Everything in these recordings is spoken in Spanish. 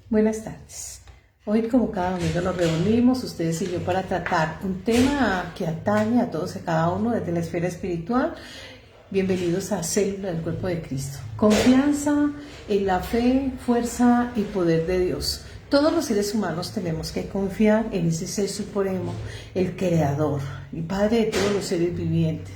Buenas tardes. Hoy, como cada domingo, nos reunimos, ustedes y yo, para tratar un tema que atañe a todos y a cada uno desde la esfera espiritual. Bienvenidos a Célula del Cuerpo de Cristo. Confianza en la fe, fuerza y poder de Dios. Todos los seres humanos tenemos que confiar en ese ser supremo, el Creador y Padre de todos los seres vivientes.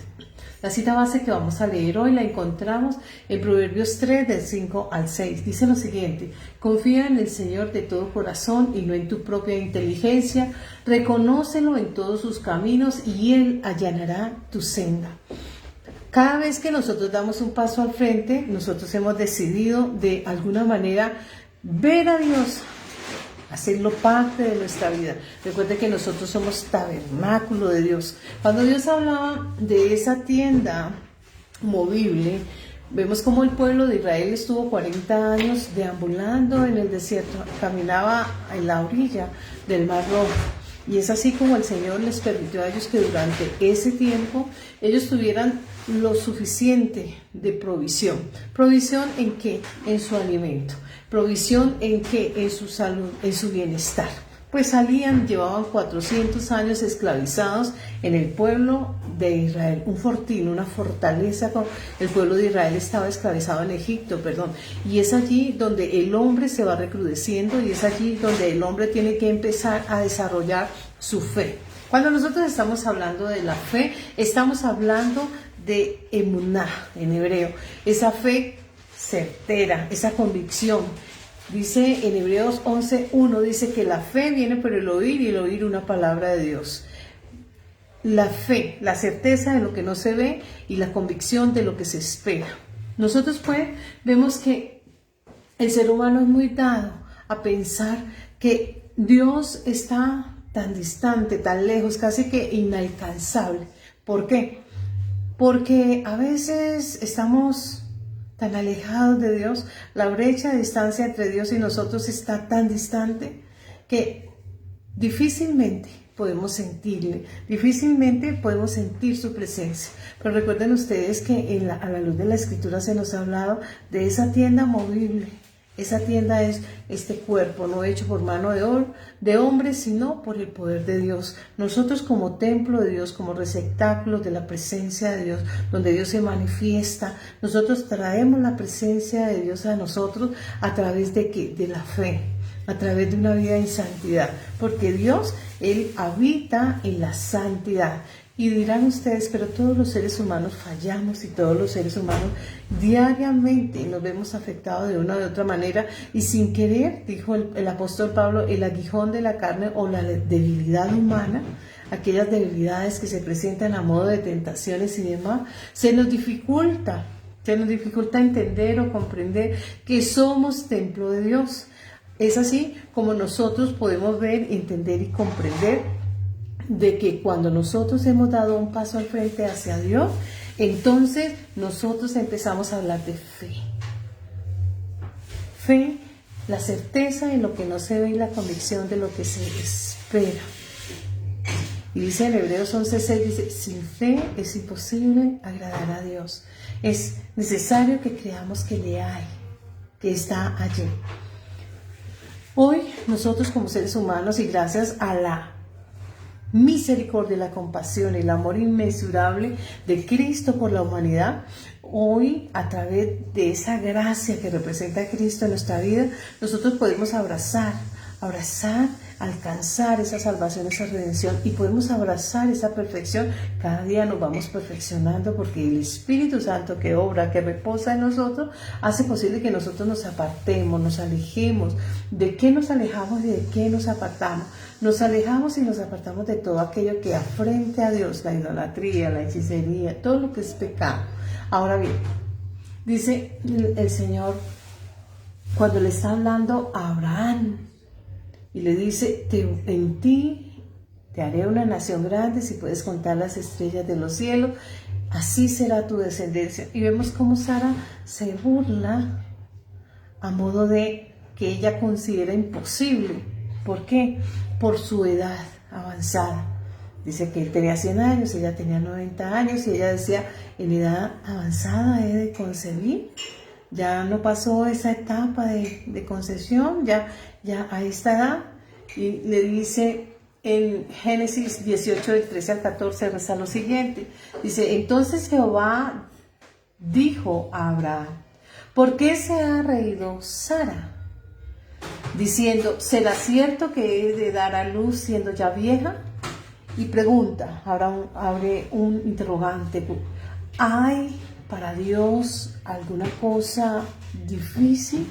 La cita base que vamos a leer hoy la encontramos en Proverbios 3, del 5 al 6. Dice lo siguiente: confía en el Señor de todo corazón y no en tu propia inteligencia. Reconócelo en todos sus caminos y Él allanará tu senda. Cada vez que nosotros damos un paso al frente, nosotros hemos decidido de alguna manera ver a Dios, hacerlo parte de nuestra vida. Recuerde que nosotros somos tabernáculo de Dios. Cuando Dios hablaba de esa tienda movible, vemos cómo el pueblo de Israel estuvo 40 años deambulando en el desierto, caminaba en la orilla del Mar Rojo. Y es así como el Señor les permitió a ellos que durante ese tiempo ellos tuvieran lo suficiente de provisión. ¿Provisión en qué? En su alimento. ¿Provisión en qué? En su salud, en su bienestar. Pues llevaban 400 años esclavizados en el pueblo de Israel, un fortín, una fortaleza. El pueblo de Israel estaba esclavizado en Egipto, y es allí donde el hombre se va recrudeciendo y es allí donde el hombre tiene que empezar a desarrollar su fe. Cuando nosotros estamos hablando de la fe, estamos hablando de emuná en hebreo, esa fe certera, esa convicción. Dice en Hebreos 11:1, dice que la fe viene por el oír y el oír una palabra de Dios. La fe, la certeza de lo que no se ve y la convicción de lo que se espera. Nosotros pues vemos que el ser humano es muy dado a pensar que Dios está tan distante, tan lejos, casi que inalcanzable. ¿Por qué? Porque a veces estamos tan alejados de Dios, la brecha de distancia entre Dios y nosotros está tan distante que difícilmente podemos sentirle, difícilmente podemos sentir su presencia. Pero recuerden ustedes que a la luz de la Escritura se nos ha hablado de esa tienda movible. Esa tienda es este cuerpo, no hecho por mano de hombre, sino por el poder de Dios. Nosotros como templo de Dios, como receptáculos de la presencia de Dios, donde Dios se manifiesta, nosotros traemos la presencia de Dios a nosotros a través de ¿qué? De la fe, a través de una vida en santidad, porque Dios, Él habita en la santidad. Y dirán ustedes, pero todos los seres humanos fallamos y todos los seres humanos diariamente nos vemos afectados de una u otra manera y sin querer, dijo el apóstol Pablo, el aguijón de la carne o la debilidad humana, aquellas debilidades que se presentan a modo de tentaciones y demás, se nos dificulta entender o comprender que somos templo de Dios. Es así como nosotros podemos ver, entender y comprender de que cuando nosotros hemos dado un paso al frente hacia Dios, entonces nosotros empezamos a hablar de fe. Fe, la certeza en lo que no se ve y la convicción de lo que se espera. Y dice en Hebreos 11:6, dice, sin fe es imposible agradar a Dios. Es necesario que creamos que le hay, que está allí. Hoy nosotros como seres humanos y gracias a la misericordia, la compasión, el amor inmensurable de Cristo por la humanidad, hoy a través de esa gracia que representa a Cristo en nuestra vida, nosotros podemos abrazar, alcanzar esa salvación, esa redención y podemos abrazar esa perfección. Cada día nos vamos perfeccionando porque el Espíritu Santo que obra, que reposa en nosotros, hace posible que nosotros nos apartemos, nos alejemos. ¿De qué nos alejamos y de qué nos apartamos? Nos alejamos y nos apartamos de todo aquello que afrente a Dios, la idolatría, la hechicería, todo lo que es pecado. Ahora bien, dice el Señor cuando le está hablando a Abraham y le dice, en ti te haré una nación grande, si puedes contar las estrellas de los cielos, así será tu descendencia. Y vemos cómo Sara se burla a modo de que ella considera imposible. ¿Por qué? Por su edad avanzada. Dice que él tenía 100 años, ella tenía 90 años y ella decía, en edad avanzada he de concebir. ya no pasó esa etapa de concepción, ya a esta edad, y le dice en Génesis 18, del 13 al 14, reza lo siguiente, dice, entonces Jehová dijo a Abraham, ¿por qué se ha reído Sara? Diciendo, ¿será cierto que he de dar a luz siendo ya vieja? Y pregunta, abre un interrogante, ¿hay para Dios alguna cosa difícil?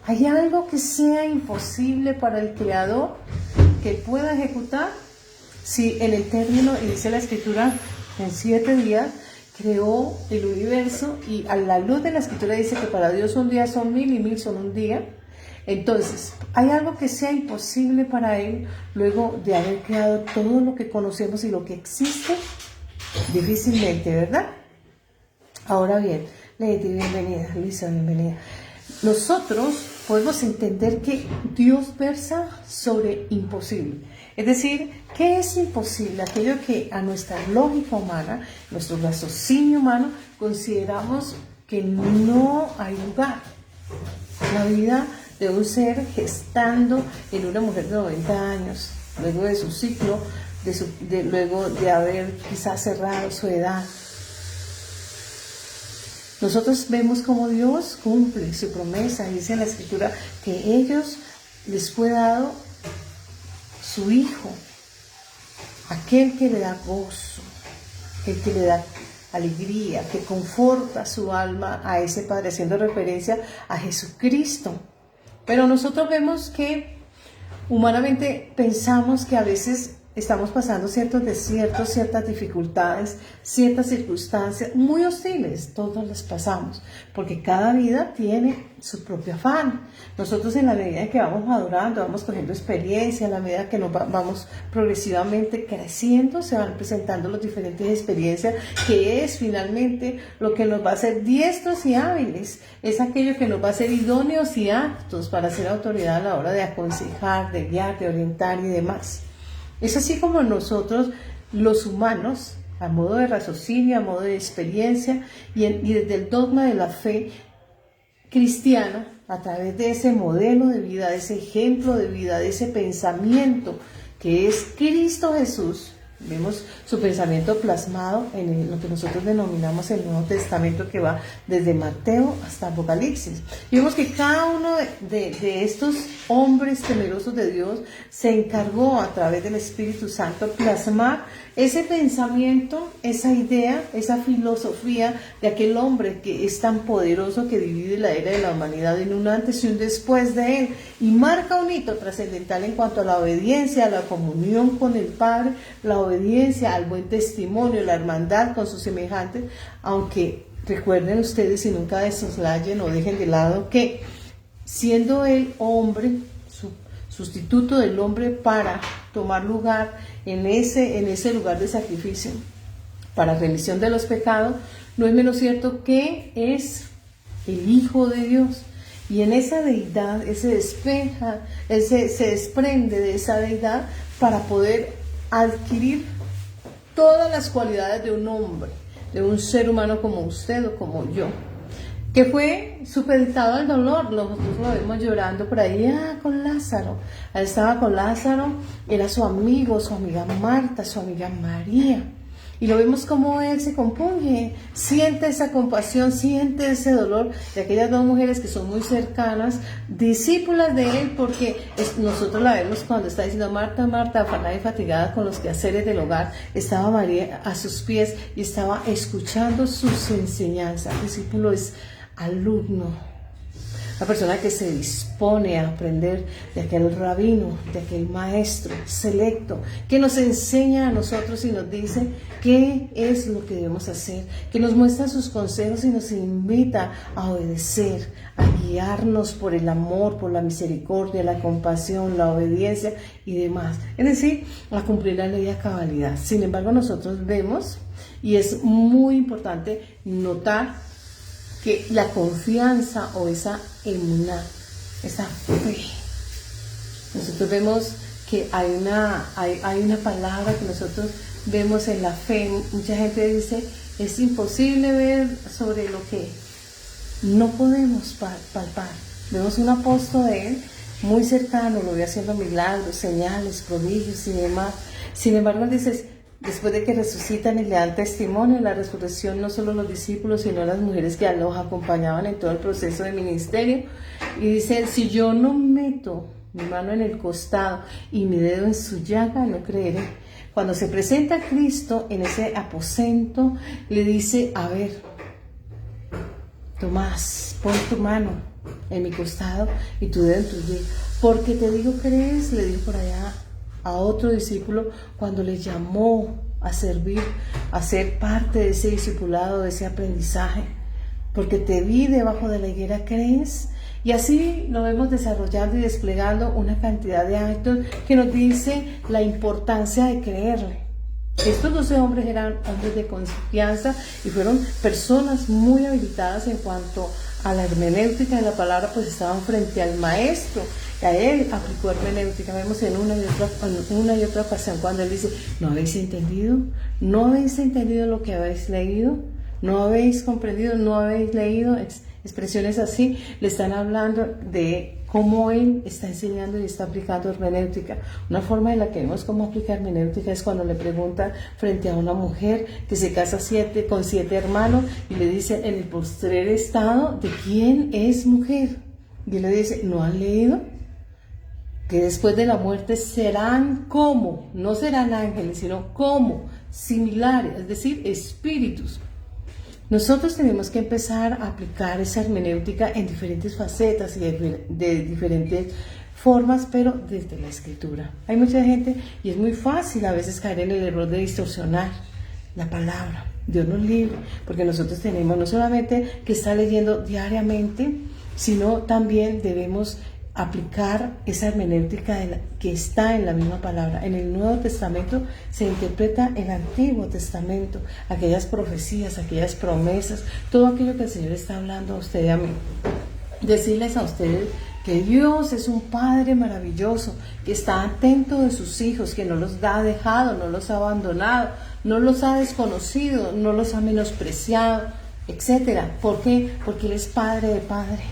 ¿Hay algo que sea imposible para el Creador que pueda ejecutar? Si en el término, y dice la Escritura, en 7 días creó el universo, y a la luz de la Escritura dice que para Dios un día son 1000 y 1000 son un día. Entonces, ¿hay algo que sea imposible para Él luego de haber creado todo lo que conocemos y lo que existe? Difícilmente, ¿verdad? Ahora bien, Lady, bienvenida, Luisa, bienvenida. Nosotros podemos entender que Dios versa sobre imposible. Es decir, ¿qué es imposible? Aquello que a nuestra lógica humana, nuestro raciocinio humano, consideramos que no hay lugar. La vida de un ser gestando en una mujer de 90 años, luego de su ciclo, luego de haber quizás cerrado su edad. Nosotros vemos cómo Dios cumple su promesa, dice en la Escritura que ellos les fue dado su Hijo, aquel que le da gozo, aquel que le da alegría, que conforta su alma a ese Padre, haciendo referencia a Jesucristo. Pero nosotros vemos que humanamente pensamos que a veces estamos pasando ciertos desiertos, ciertas dificultades, ciertas circunstancias muy hostiles. Todos las pasamos, porque cada vida tiene su propio afán. Nosotros, en la medida en que vamos madurando, vamos cogiendo experiencia, en la medida que nos vamos progresivamente creciendo, se van presentando las diferentes experiencias, que es finalmente lo que nos va a hacer diestros y hábiles. Es aquello que nos va a hacer idóneos y aptos para ser autoridad a la hora de aconsejar, de guiar, de orientar y demás. Es así como nosotros, los humanos, a modo de raciocinio, a modo de experiencia y desde el dogma de la fe cristiana, a través de ese modelo de vida, de ese ejemplo de vida, de ese pensamiento que es Cristo Jesús, vemos su pensamiento plasmado en lo que nosotros denominamos el Nuevo Testamento, que va desde Mateo hasta Apocalipsis. Y vemos que cada uno de estos hombres temerosos de Dios se encargó a través del Espíritu Santo plasmar ese pensamiento, esa idea, esa filosofía de aquel hombre que es tan poderoso, que divide la era de la humanidad en un antes y un después de él, y marca un hito trascendental en cuanto a la obediencia, a la comunión con el Padre, la obediencia al buen testimonio, la hermandad con sus semejantes, aunque recuerden ustedes y nunca desoslayen o dejen de lado que siendo el hombre sustituto del hombre para tomar lugar en ese lugar de sacrificio para remisión de los pecados, no es menos cierto que es el Hijo de Dios. Y en esa deidad, Él se desprende de esa deidad para poder adquirir todas las cualidades de un hombre, de un ser humano como usted o como yo, que fue supeditado al dolor. Nosotros lo vemos llorando por ahí, con Lázaro. Él estaba con Lázaro, era su amigo, su amiga Marta, su amiga María. Y lo vemos como él se compunge, siente esa compasión, siente ese dolor de aquellas dos mujeres que son muy cercanas, discípulas de él, porque nosotros la vemos cuando está diciendo Marta, Marta, afanada y fatigada con los quehaceres del hogar. Estaba María a sus pies y estaba escuchando sus enseñanzas. El discípulo es alumno, la persona que se dispone a aprender de aquel rabino, de aquel maestro selecto, que nos enseña a nosotros y nos dice qué es lo que debemos hacer, que nos muestra sus consejos y nos invita a obedecer, a guiarnos por el amor, por la misericordia, la compasión, la obediencia y demás. Es decir, a cumplir la ley a cabalidad. Sin embargo, nosotros vemos, y es muy importante notar, que la confianza o esa emuná, esa fe, nosotros vemos que hay una palabra que nosotros vemos en la fe. Mucha gente dice, es imposible ver sobre lo que no podemos palpar. Vemos un apóstol de él muy cercano, lo ve haciendo milagros, señales, prodigios y demás. Sin embargo, dices, después de que resucitan y le dan testimonio de la resurrección, no solo los discípulos, sino las mujeres que los acompañaban en todo el proceso de ministerio, y dice, si yo no meto mi mano en el costado y mi dedo en su llaga, no creeré. Cuando se presenta Cristo en ese aposento, le dice, a ver, Tomás, pon tu mano en mi costado y tu dedo en tu llaga. Porque te digo, ¿crees? Le dijo por allá a otro discípulo cuando le llamó a servir, a ser parte de ese discipulado, de ese aprendizaje. Porque te vi debajo de la higuera, ¿crees? Y así lo vemos desarrollando y desplegando una cantidad de actos que nos dice la importancia de creerle. Estos 12 hombres eran hombres de confianza y fueron personas muy habilitadas en cuanto a la hermenéutica de la palabra, pues estaban frente al maestro. A él aplicó hermenéutica. Vemos en una y otra ocasión cuando él dice, ¿no habéis entendido? ¿No habéis entendido lo que habéis leído? ¿No habéis comprendido? ¿No habéis leído? Expresiones así le están hablando de cómo él está enseñando y está aplicando hermenéutica. Una forma en la que vemos cómo aplica hermenéutica es cuando le pregunta frente a una mujer que se casa con 7 hermanos y le dice en el postrer estado, ¿de quién es mujer? Y él le dice, ¿no han leído? Que después de la muerte serán como, no serán ángeles, sino como, similares, es decir, espíritus. Nosotros tenemos que empezar a aplicar esa hermenéutica en diferentes facetas y de diferentes formas, pero desde la escritura. Hay mucha gente y es muy fácil a veces caer en el error de distorsionar la palabra. Dios nos libre, porque nosotros tenemos no solamente que estar leyendo diariamente, sino también debemos aplicar esa hermenéutica que está en la misma palabra. En el Nuevo Testamento se interpreta el Antiguo Testamento, aquellas profecías, aquellas promesas, todo aquello que el Señor está hablando a usted y a mí. Decirles a ustedes que Dios es un Padre maravilloso, que está atento de sus hijos, que no los ha dejado, no los ha abandonado, no los ha desconocido, no los ha menospreciado, etc. ¿Por qué? Porque Él es Padre de Padre.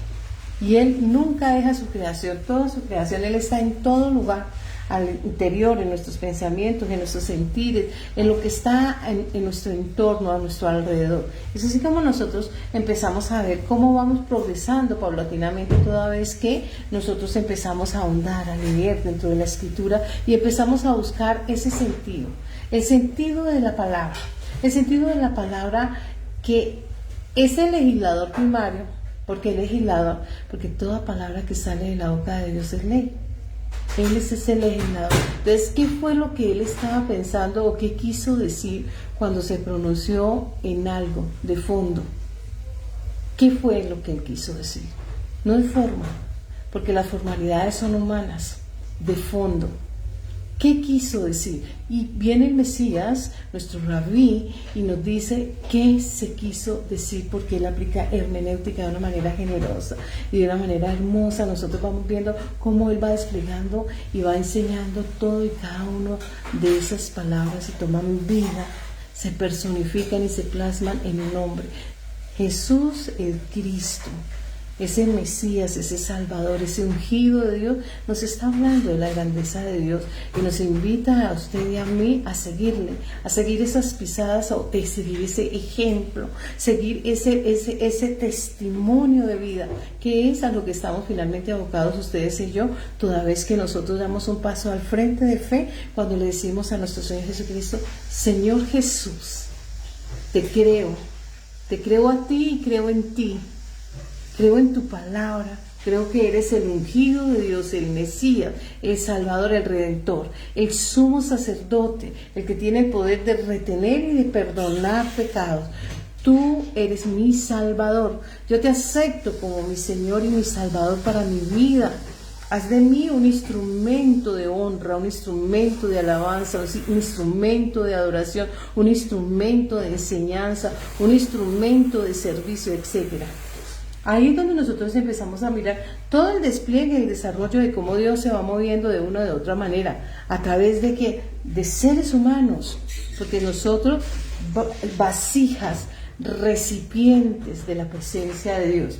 Y Él nunca deja su creación, toda su creación, Él está en todo lugar, al interior, en nuestros pensamientos, en nuestros sentires, en lo que está en nuestro entorno, a nuestro alrededor. Es así como nosotros empezamos a ver cómo vamos progresando paulatinamente toda vez que nosotros empezamos a ahondar, a leer dentro de la Escritura y empezamos a buscar ese sentido, el sentido de la palabra, el sentido de la palabra que es el legislador primario. ¿Por qué legislador? Porque toda palabra que sale de la boca de Dios es ley. Él es ese legislador. Entonces, ¿qué fue lo que él estaba pensando o qué quiso decir cuando se pronunció en algo de fondo? ¿Qué fue lo que él quiso decir? No de forma, porque las formalidades son humanas, de fondo. ¿Qué quiso decir? Y viene el Mesías, nuestro rabí, y nos dice qué se quiso decir, porque él aplica hermenéutica de una manera generosa y de una manera hermosa. Nosotros vamos viendo cómo él va desplegando y va enseñando todo y cada uno de esas palabras y toman vida, se personifican y se plasman en un hombre. Jesús el Cristo. Ese Mesías, ese Salvador, ese ungido de Dios, nos está hablando de la grandeza de Dios y nos invita a usted y a mí a seguirle, a seguir esas pisadas, a seguir ese ejemplo, seguir ese testimonio de vida, que es a lo que estamos finalmente abocados ustedes y yo, toda vez que nosotros damos un paso al frente de fe, cuando le decimos a nuestro Señor Jesucristo, Señor Jesús, te creo a ti y creo en ti. Creo en tu palabra, creo que eres el ungido de Dios, el Mesías, el Salvador, el Redentor, el sumo sacerdote, el que tiene el poder de retener y de perdonar pecados. Tú eres mi Salvador. Yo te acepto como mi Señor y mi Salvador para mi vida. Haz de mí un instrumento de honra, un instrumento de alabanza, un instrumento de adoración, un instrumento de enseñanza, un instrumento de servicio, etc. Ahí es donde nosotros empezamos a mirar todo el despliegue y el desarrollo de cómo Dios se va moviendo de una o de otra manera, a través de seres humanos, porque nosotros, vasijas, recipientes de la presencia de Dios.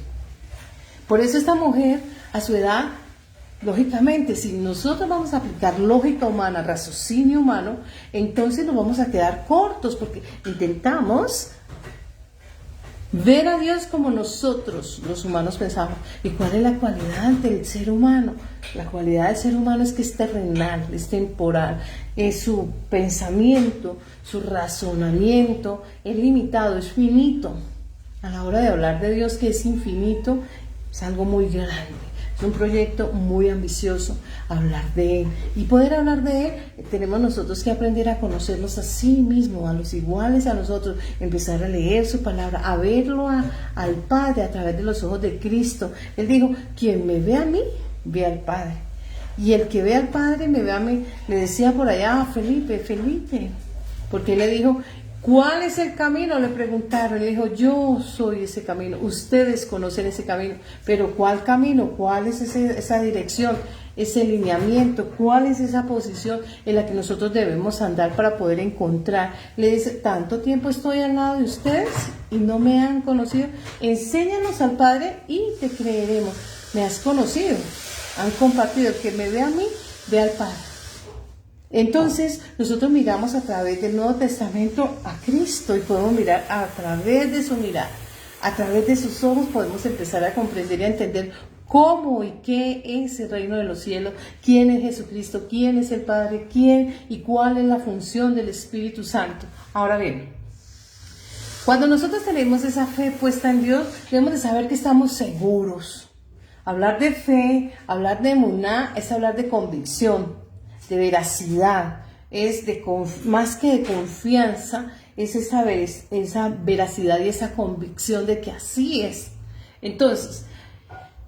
Por eso esta mujer, a su edad, lógicamente, si nosotros vamos a aplicar lógica humana, raciocinio humano, entonces nos vamos a quedar cortos, porque intentamos ver a Dios como nosotros, los humanos, pensamos. ¿Y cuál es la cualidad del ser humano? La cualidad del ser humano es que es terrenal, es temporal, es su pensamiento, su razonamiento, es limitado, es finito. A la hora de hablar de Dios, que es infinito, es algo muy grande. Es un proyecto muy ambicioso, hablar de Él. Y poder hablar de Él, tenemos nosotros que aprender a conocerlos a sí mismos, a los iguales a nosotros, empezar a leer su palabra, a verlo al Padre a través de los ojos de Cristo. Él dijo, quien me ve a mí, ve al Padre. Y el que ve al Padre, me ve a mí. Le decía por allá a Felipe, porque él le dijo, ¿cuál es el camino? Le preguntaron. Le dijo, yo soy ese camino. Ustedes conocen ese camino. Pero ¿cuál camino? ¿Cuál es esa dirección? Ese lineamiento. ¿Cuál es esa posición en la que nosotros debemos andar para poder encontrar? Le dice, tanto tiempo estoy al lado de ustedes y no me han conocido. Enséñanos al Padre y te creeremos. Me has conocido. Han compartido. El que me ve a mí, ve al Padre. Entonces nosotros miramos a través del Nuevo Testamento a Cristo y podemos mirar a través de su mirada, a través de sus ojos podemos empezar a comprender y a entender cómo y qué es el reino de los cielos, quién es Jesucristo, quién es el Padre, quién y cuál es la función del Espíritu Santo. Ahora bien, cuando nosotros tenemos esa fe puesta en Dios, debemos de saber que estamos seguros. Hablar de fe, hablar de emuná, es hablar de convicción, de veracidad, es más que de confianza, es esa veracidad y esa convicción de que así es. Entonces,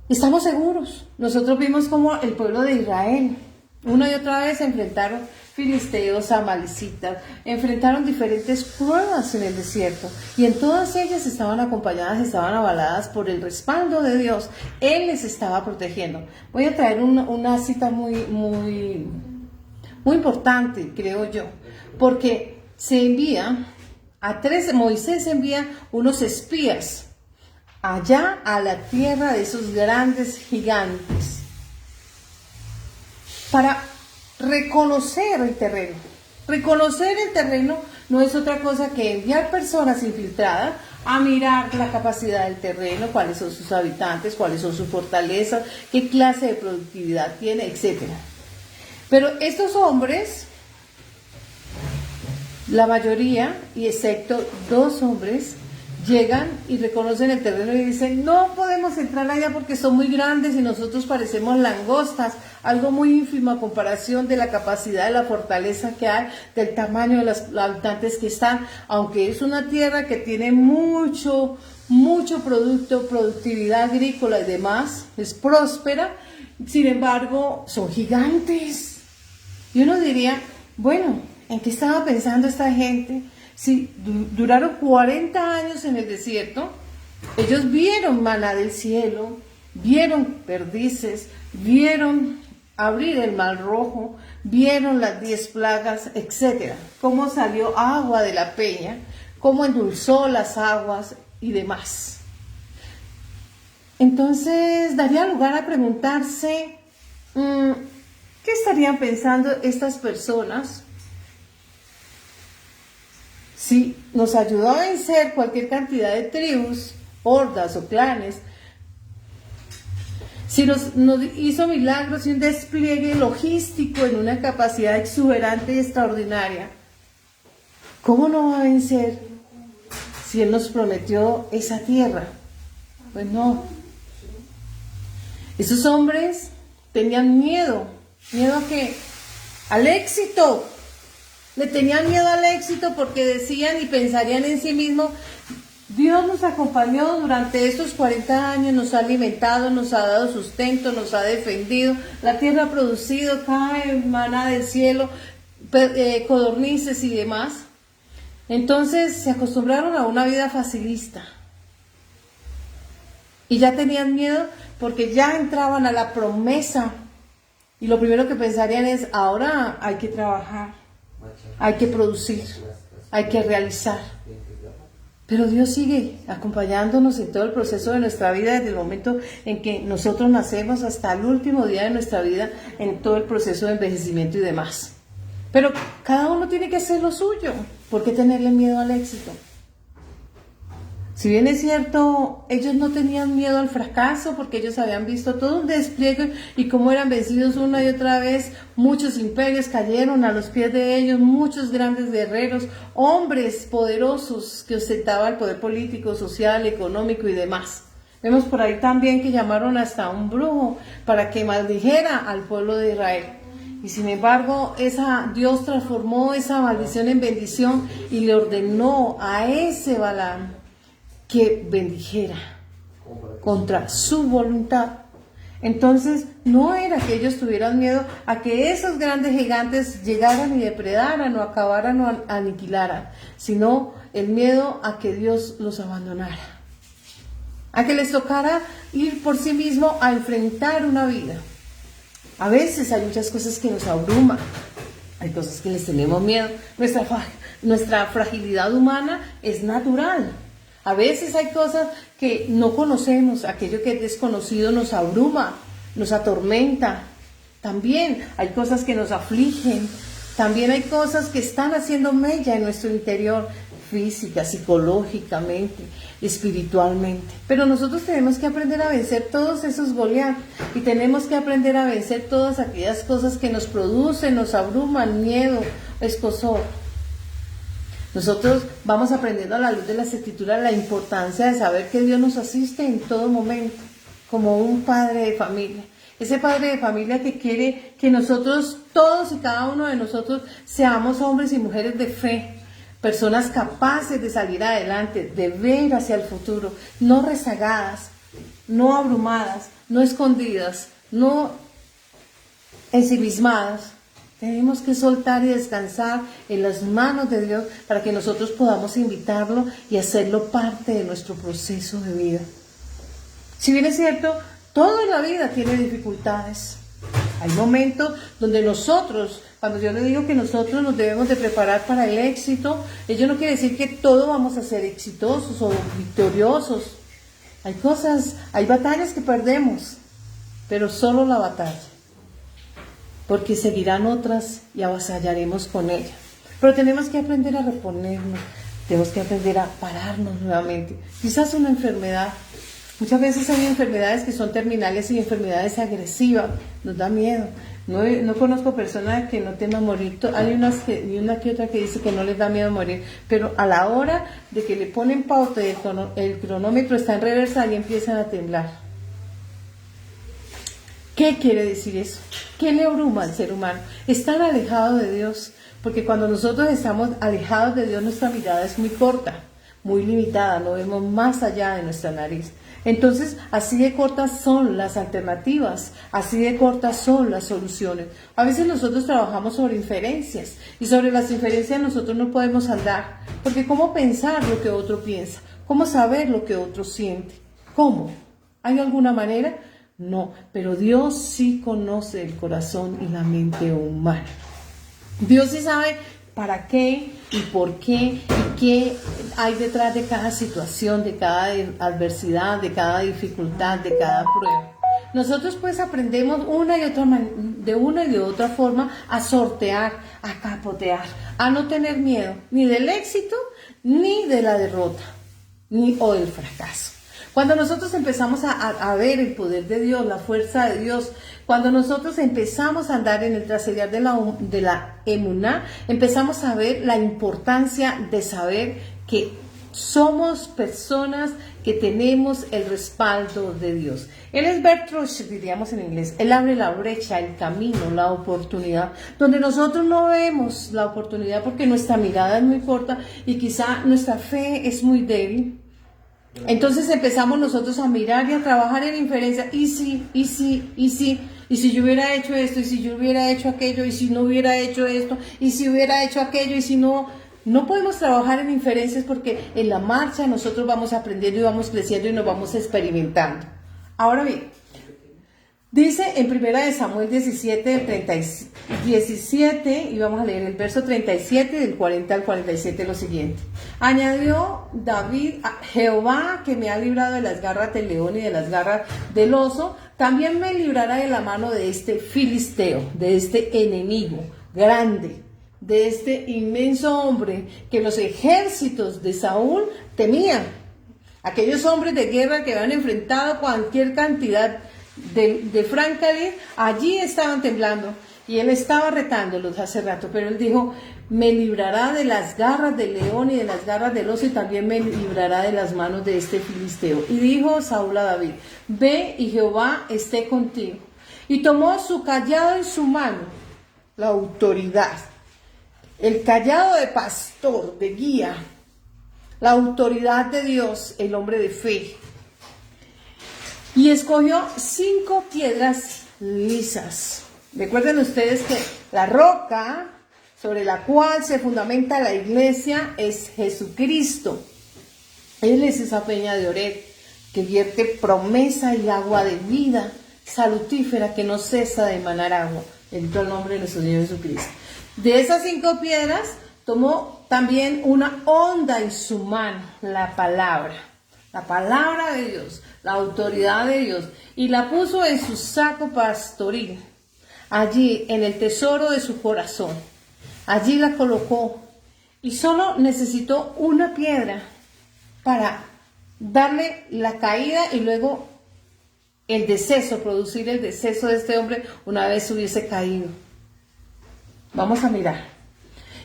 estamos seguros. Nosotros vimos como el pueblo de Israel, una y otra vez se enfrentaron filisteos, amalecitas, enfrentaron diferentes pruebas en el desierto y en todas ellas estaban acompañadas, estaban avaladas por el respaldo de Dios. Él les estaba protegiendo. Voy a traer una cita muy importante, creo yo, porque Moisés envía unos espías allá a la tierra de esos grandes gigantes para reconocer el terreno. Reconocer el terreno no es otra cosa que enviar personas infiltradas a mirar la capacidad del terreno, cuáles son sus habitantes, cuáles son sus fortalezas, qué clase de productividad tiene, etcétera. Pero estos hombres, la mayoría, y excepto 2 hombres, llegan y reconocen el terreno y dicen, no podemos entrar allá porque son muy grandes y nosotros parecemos langostas, algo muy ínfimo a comparación de la capacidad de la fortaleza que hay, del tamaño de los habitantes que están, aunque es una tierra que tiene mucho producto, productividad agrícola y demás, es próspera, sin embargo, son gigantes. Y uno diría, bueno, ¿en qué estaba pensando esta gente? Si duraron 40 años en el desierto, ellos vieron maná del cielo, vieron perdices, vieron abrir el mar rojo, vieron las 10 plagas, etc. Cómo salió agua de la peña, cómo endulzó las aguas y demás. Entonces, daría lugar a preguntarse, ¿qué estarían pensando estas personas si nos ayudó a vencer cualquier cantidad de tribus, hordas o clanes? Si nos hizo milagros y un despliegue logístico en una capacidad exuberante y extraordinaria, ¿cómo no va a vencer si Él nos prometió esa tierra? Pues no. Esos hombres tenían miedo a qué, al éxito. Le tenían miedo al éxito porque decían y pensarían en sí mismos, Dios nos acompañó durante estos 40 años, nos ha alimentado, nos ha dado sustento, nos ha defendido, la tierra ha producido, cae maná del cielo, codornices y demás. Entonces se acostumbraron a una vida facilista y ya tenían miedo porque ya entraban a la promesa y lo primero que pensarían es, ahora hay que trabajar, hay que producir, hay que realizar. Pero Dios sigue acompañándonos en todo el proceso de nuestra vida, desde el momento en que nosotros nacemos hasta el último día de nuestra vida, en todo el proceso de envejecimiento y demás. Pero cada uno tiene que hacer lo suyo. ¿Por qué tenerle miedo al éxito? Si bien es cierto, ellos no tenían miedo al fracaso porque ellos habían visto todo un despliegue y cómo eran vencidos una y otra vez. Muchos imperios cayeron a los pies de ellos, muchos grandes guerreros, hombres poderosos que ostentaban el poder político, social, económico y demás. Vemos por ahí también que llamaron hasta a un brujo para que maldijera al pueblo de Israel. Y sin embargo, Dios transformó esa maldición en bendición y le ordenó a ese Balaam que bendijera contra su voluntad. Entonces no era que ellos tuvieran miedo a que esos grandes gigantes llegaran y depredaran o acabaran o aniquilaran, sino el miedo a que Dios los abandonara, a que les tocara ir por sí mismo a enfrentar una vida. A veces hay muchas cosas que nos abruman, hay cosas que les tenemos miedo. Nuestra fragilidad humana es natural. A veces hay cosas que no conocemos, aquello que es desconocido nos abruma, nos atormenta. También hay cosas que nos afligen, también hay cosas que están haciendo mella en nuestro interior, física, psicológicamente, espiritualmente. Pero nosotros tenemos que aprender a vencer todos esos Goliat y tenemos que aprender a vencer todas aquellas cosas que nos producen, nos abruman, miedo, escozor. Nosotros vamos aprendiendo a la luz de las Escrituras la importancia de saber que Dios nos asiste en todo momento, como un padre de familia. Ese padre de familia que quiere que nosotros, todos y cada uno de nosotros, seamos hombres y mujeres de fe, personas capaces de salir adelante, de ver hacia el futuro, no rezagadas, no abrumadas, no escondidas, no ensimismadas. Tenemos que soltar y descansar en las manos de Dios para que nosotros podamos invitarlo y hacerlo parte de nuestro proceso de vida. Si bien es cierto, toda la vida tiene dificultades. Hay momentos donde nosotros, cuando yo le digo que nosotros nos debemos de preparar para el éxito, ello no quiere decir que todos vamos a ser exitosos o victoriosos. Hay batallas que perdemos, pero solo la batalla. Porque seguirán otras y avasallaremos con ella. Pero tenemos que aprender a reponernos, tenemos que aprender a pararnos nuevamente. Quizás una enfermedad. Muchas veces hay enfermedades que son terminales y enfermedades agresivas. Nos da miedo. No conozco personas que no teman morir. Hay una que otra que dice que no les da miedo morir. Pero a la hora de que le ponen pauta y el cronómetro está en reversa, ahí empiezan a temblar. ¿Qué quiere decir eso? ¿Qué le abruma al ser humano? Estar alejado de Dios, porque cuando nosotros estamos alejados de Dios, nuestra mirada es muy corta, muy limitada, no vemos más allá de nuestra nariz. Entonces, así de cortas son las alternativas, así de cortas son las soluciones. A veces nosotros trabajamos sobre inferencias, y sobre las inferencias nosotros no podemos andar, porque ¿cómo pensar lo que otro piensa? ¿Cómo saber lo que otro siente? ¿Cómo? ¿Hay alguna manera? No, pero Dios sí conoce el corazón y la mente humana. Dios sí sabe para qué y por qué y qué hay detrás de cada situación, de cada adversidad, de cada dificultad, de cada prueba. Nosotros pues aprendemos de una y de otra forma a sortear, a capotear, a no tener miedo ni del éxito, ni de la derrota, o del fracaso. Cuando nosotros empezamos a ver el poder de Dios, la fuerza de Dios, cuando nosotros empezamos a andar en el trasceder de la emuná, empezamos a ver la importancia de saber que somos personas que tenemos el respaldo de Dios. Él es Bertrush, diríamos en inglés. Él abre la brecha, el camino, la oportunidad, donde nosotros no vemos la oportunidad porque nuestra mirada es muy corta y quizá nuestra fe es muy débil. Entonces empezamos nosotros a mirar y a trabajar en inferencia, y si yo hubiera hecho esto, y si yo hubiera hecho aquello, y si no hubiera hecho esto, y si hubiera hecho aquello, y si no podemos trabajar en inferencias porque en la marcha nosotros vamos aprendiendo y vamos creciendo y nos vamos experimentando. Ahora bien, Dice en 1 Samuel 17, y vamos a leer el verso 37 del 40 al 47 lo siguiente. Añadió David: Jehová, que me ha librado de las garras del león y de las garras del oso, también me librará de la mano de este filisteo, de este enemigo grande, de este inmenso hombre que los ejércitos de Saúl temían. Aquellos hombres de guerra que habían enfrentado cualquier cantidad de francalir, allí estaban temblando, y él estaba retándolos hace rato, pero él dijo: me librará de las garras del león y de las garras del oso, y también me librará de las manos de este filisteo. Y dijo Saúl a David: ve, y Jehová esté contigo. Y tomó su callado en su mano, la autoridad, el callado de pastor, de guía, la autoridad de Dios, el hombre de fe. Y escogió 5 piedras lisas. Recuerden ustedes que la roca sobre la cual se fundamenta la iglesia es Jesucristo. Él es esa peña de Oreb que vierte promesa y agua de vida salutífera que no cesa de emanar agua. Bendito el nombre de nuestro Señor Jesucristo. De esas 5 piedras tomó también una honda en su mano, la palabra de Dios, la autoridad de Dios, y la puso en su saco pastoril, allí en el tesoro de su corazón. Allí la colocó, y solo necesitó una piedra para darle la caída y luego el deceso, producir el deceso de este hombre una vez hubiese caído. Vamos a mirar.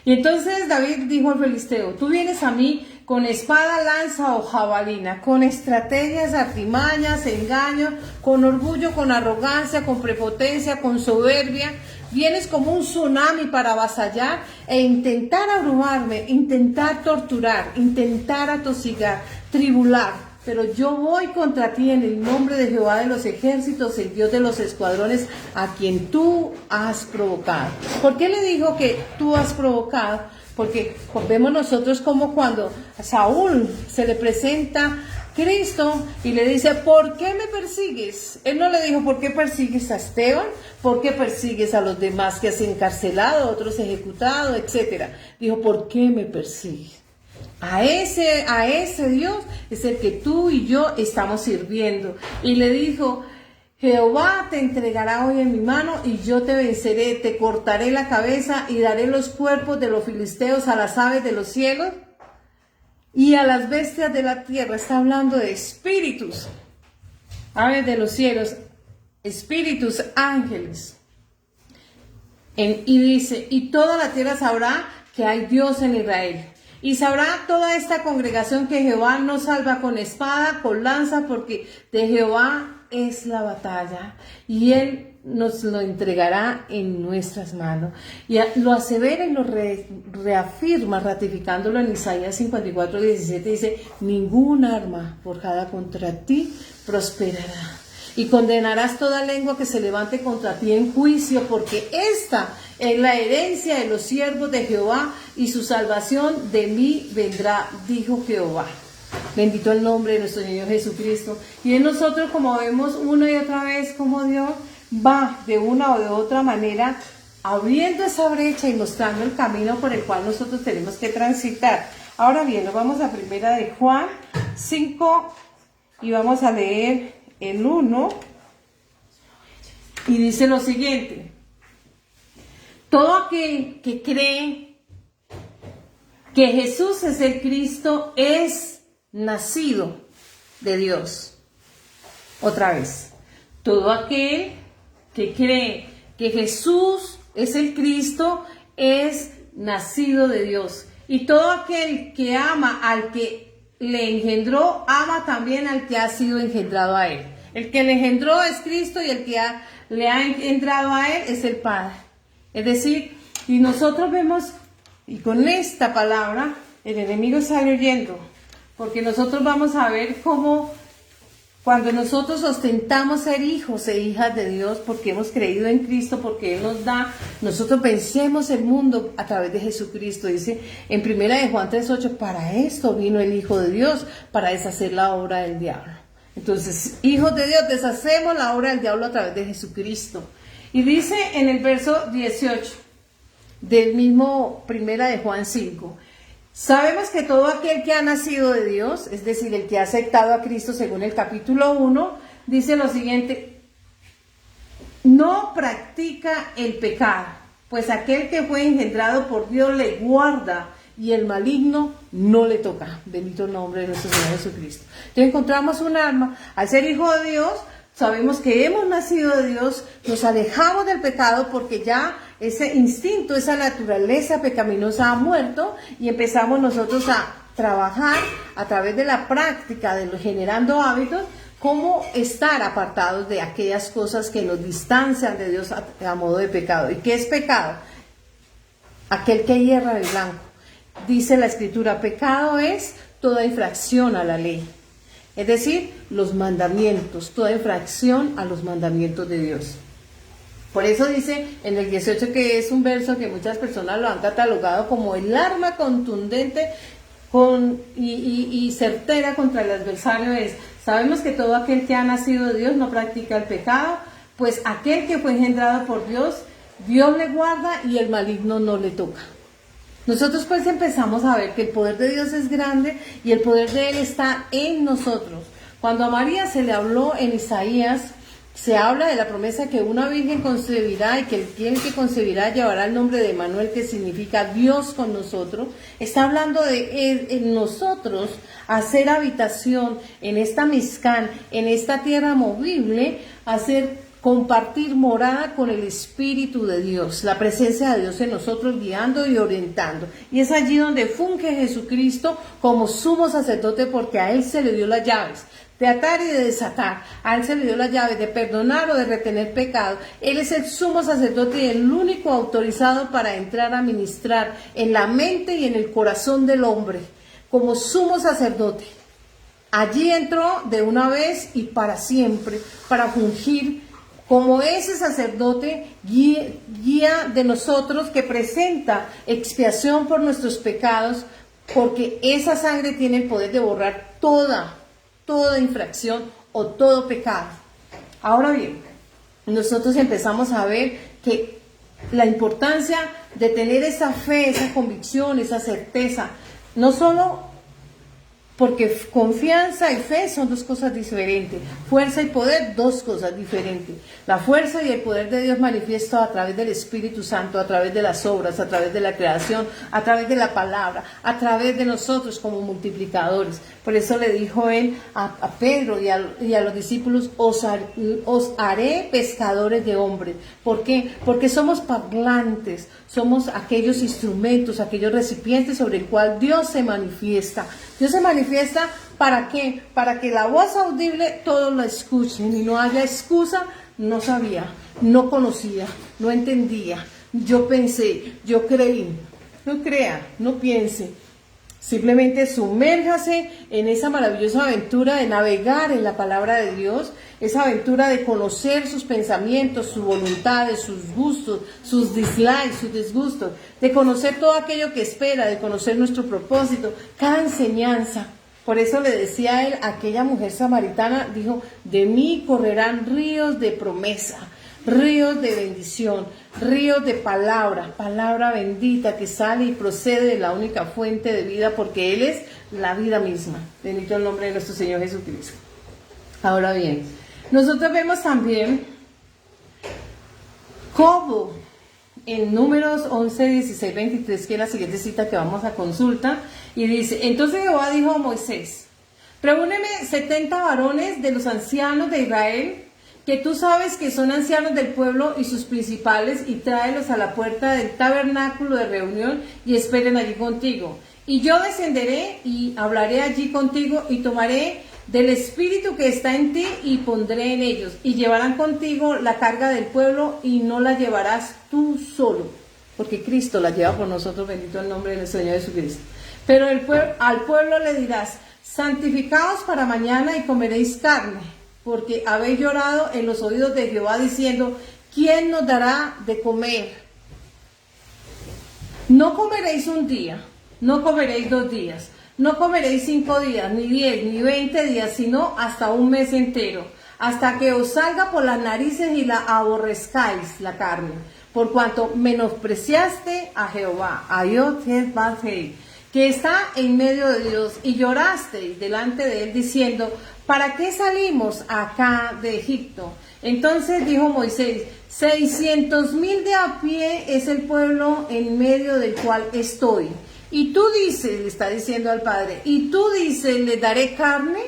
Y entonces David dijo al filisteo: tú vienes a mí con espada, lanza o jabalina, con estrategias, artimañas, engaños, con orgullo, con arrogancia, con prepotencia, con soberbia. Vienes como un tsunami para avasallar e intentar abrumarme, intentar torturar, intentar atosigar, tribular. Pero yo voy contra ti en el nombre de Jehová de los ejércitos, el Dios de los escuadrones, a quien tú has provocado. ¿Por qué le dijo que tú has provocado? Porque vemos nosotros como cuando a Saúl se le presenta Cristo y le dice: ¿por qué me persigues? Él no le dijo: ¿por qué persigues a Esteban? ¿Por qué persigues a los demás que has encarcelado, otros ejecutado, etcétera? Dijo: ¿por qué me persigues? A ese Dios es el que tú y yo estamos sirviendo. Y le dijo: Jehová te entregará hoy en mi mano, y yo te venceré, te cortaré la cabeza y daré los cuerpos de los filisteos a las aves de los cielos y a las bestias de la tierra. Está hablando de espíritus, aves de los cielos, espíritus, ángeles. Y dice: y toda la tierra sabrá que hay Dios en Israel. Y sabrá toda esta congregación que Jehová no salva con espada, con lanza, porque de Jehová es la batalla, y Él nos lo entregará en nuestras manos. Y lo asevera y lo reafirma, ratificándolo en Isaías 54:17, dice: ningún arma forjada contra ti prosperará, y condenarás toda lengua que se levante contra ti en juicio, porque esta es la herencia de los siervos de Jehová, y su salvación de mí vendrá, dijo Jehová. Bendito el nombre de nuestro Señor Jesucristo. Y en nosotros, como vemos una y otra vez, como Dios va de una o de otra manera abriendo esa brecha y mostrando el camino por el cual nosotros tenemos que transitar. Ahora bien, nos vamos a primera de Juan 5 y vamos a leer el 1, y dice lo siguiente: todo aquel que cree que Jesús es el Cristo es nacido de Dios. Otra vez, todo aquel que cree que Jesús es el Cristo es nacido de Dios. Y todo aquel que ama al que le engendró, ama también al que ha sido engendrado a él. El que le engendró es Cristo, y el que le ha engendrado a él es el Padre. Es decir, y nosotros vemos, y con esta palabra el enemigo sale huyendo, porque nosotros vamos a ver cómo cuando nosotros ostentamos ser hijos e hijas de Dios, porque hemos creído en Cristo, porque Él nos da, nosotros vencemos el mundo a través de Jesucristo. Dice en 1 de Juan 3:8, para esto vino el Hijo de Dios, para deshacer la obra del diablo. Entonces, hijos de Dios, deshacemos la obra del diablo a través de Jesucristo. Y dice en el verso 18 del mismo primera de Juan 5, sabemos que todo aquel que ha nacido de Dios, es decir, el que ha aceptado a Cristo según el capítulo 1, dice lo siguiente: no practica el pecado, pues aquel que fue engendrado por Dios le guarda y el maligno no le toca. Bendito el nombre de nuestro Señor Jesucristo. Entonces encontramos un arma. Al ser hijo de Dios, sabemos que hemos nacido de Dios, nos alejamos del pecado porque ya ese instinto, esa naturaleza pecaminosa ha muerto y empezamos nosotros a trabajar a través de la práctica, de generando hábitos, cómo estar apartados de aquellas cosas que nos distancian de Dios a modo de pecado. ¿Y qué es pecado? Aquel que hierra el blanco. Dice la Escritura, pecado es toda infracción a la ley. Es decir, los mandamientos, toda infracción a los mandamientos de Dios. Por eso dice en el 18, que es un verso que muchas personas lo han catalogado como el arma contundente y certera contra el adversario es: sabemos que todo aquel que ha nacido de Dios no practica el pecado, pues aquel que fue engendrado por Dios, Dios le guarda y el maligno no le toca. Nosotros pues empezamos a ver que el poder de Dios es grande y el poder de Él está en nosotros. Cuando a María se le habló en Isaías, se habla de la promesa que una virgen concebirá y que el quien que concebirá llevará el nombre de Emmanuel, que significa Dios con nosotros. Está hablando de en nosotros hacer habitación en esta Mizcán, en esta tierra movible, compartir morada con el Espíritu de Dios, la presencia de Dios en nosotros guiando y orientando. Y es allí donde funge Jesucristo como sumo sacerdote, porque a Él se le dio las llaves de atar y de desatar. A Él se le dio las llaves de perdonar o de retener pecado. Él es el sumo sacerdote y el único autorizado para entrar a ministrar en la mente y en el corazón del hombre como sumo sacerdote. Allí entró de una vez y para siempre, para fungir como ese sacerdote guía de nosotros, que presenta expiación por nuestros pecados, porque esa sangre tiene el poder de borrar toda infracción o todo pecado. Ahora bien, nosotros empezamos a ver que la importancia de tener esa fe, esa convicción, esa certeza, no solo porque confianza y fe son dos cosas diferentes. Fuerza y poder, dos cosas diferentes. La fuerza y el poder de Dios manifiesto a través del Espíritu Santo, a través de las obras, a través de la creación, a través de la palabra, a través de nosotros como multiplicadores. Por eso le dijo Él a Pedro y a los discípulos: os haré pescadores de hombres. ¿Por qué? Porque somos parlantes, somos aquellos instrumentos, aquellos recipientes sobre el cual Dios se manifiesta. Dios se manifiesta, ¿para qué? Para que la voz audible todos la escuchen y no haya excusa. No sabía, no conocía, no entendía, yo pensé, yo creí. No crea, no piense. Simplemente sumérjase en esa maravillosa aventura de navegar en la palabra de Dios, esa aventura de conocer sus pensamientos, sus voluntades, sus gustos, sus dislikes, sus disgustos, de conocer todo aquello que espera, de conocer nuestro propósito, cada enseñanza. Por eso le decía a él, aquella mujer samaritana, dijo: de mí correrán ríos de promesa, ríos de bendición, ríos de palabra bendita que sale y procede de la única fuente de vida, porque Él es la vida misma. Bendito el nombre de nuestro Señor Jesucristo. Ahora bien, nosotros vemos también cómo en Números 11, 16, 23, que es la siguiente cita que vamos a consulta, y dice: entonces Jehová dijo a Moisés: reúneme 70 varones de los ancianos de Israel, que tú sabes que son ancianos del pueblo y sus principales, y tráelos a la puerta del tabernáculo de reunión y esperen allí contigo. Y yo descenderé y hablaré allí contigo y tomaré del espíritu que está en ti y pondré en ellos, y llevarán contigo la carga del pueblo y no la llevarás tú solo, porque Cristo la lleva por nosotros. Bendito el nombre de nuestro Señor Jesucristo. Pero al pueblo le dirás: santificaos para mañana y comeréis carne, porque habéis llorado en los oídos de Jehová diciendo: ¿quién nos dará de comer? No comeréis un día, no comeréis 2 días, No comeréis 5 días, ni 10, ni 20 días, sino hasta un mes entero, hasta que os salga por las narices y la aborrezcáis la carne, por cuanto menospreciaste a Jehová, a Yod-Heh-Vav-Heh, que está en medio de Dios, y llorasteis delante de él, diciendo, ¿para qué salimos acá de Egipto? Entonces dijo Moisés, 600,000 de a pie es el pueblo en medio del cual estoy. Y tú dices, le está diciendo al Padre, y tú dices, ¿les daré carne?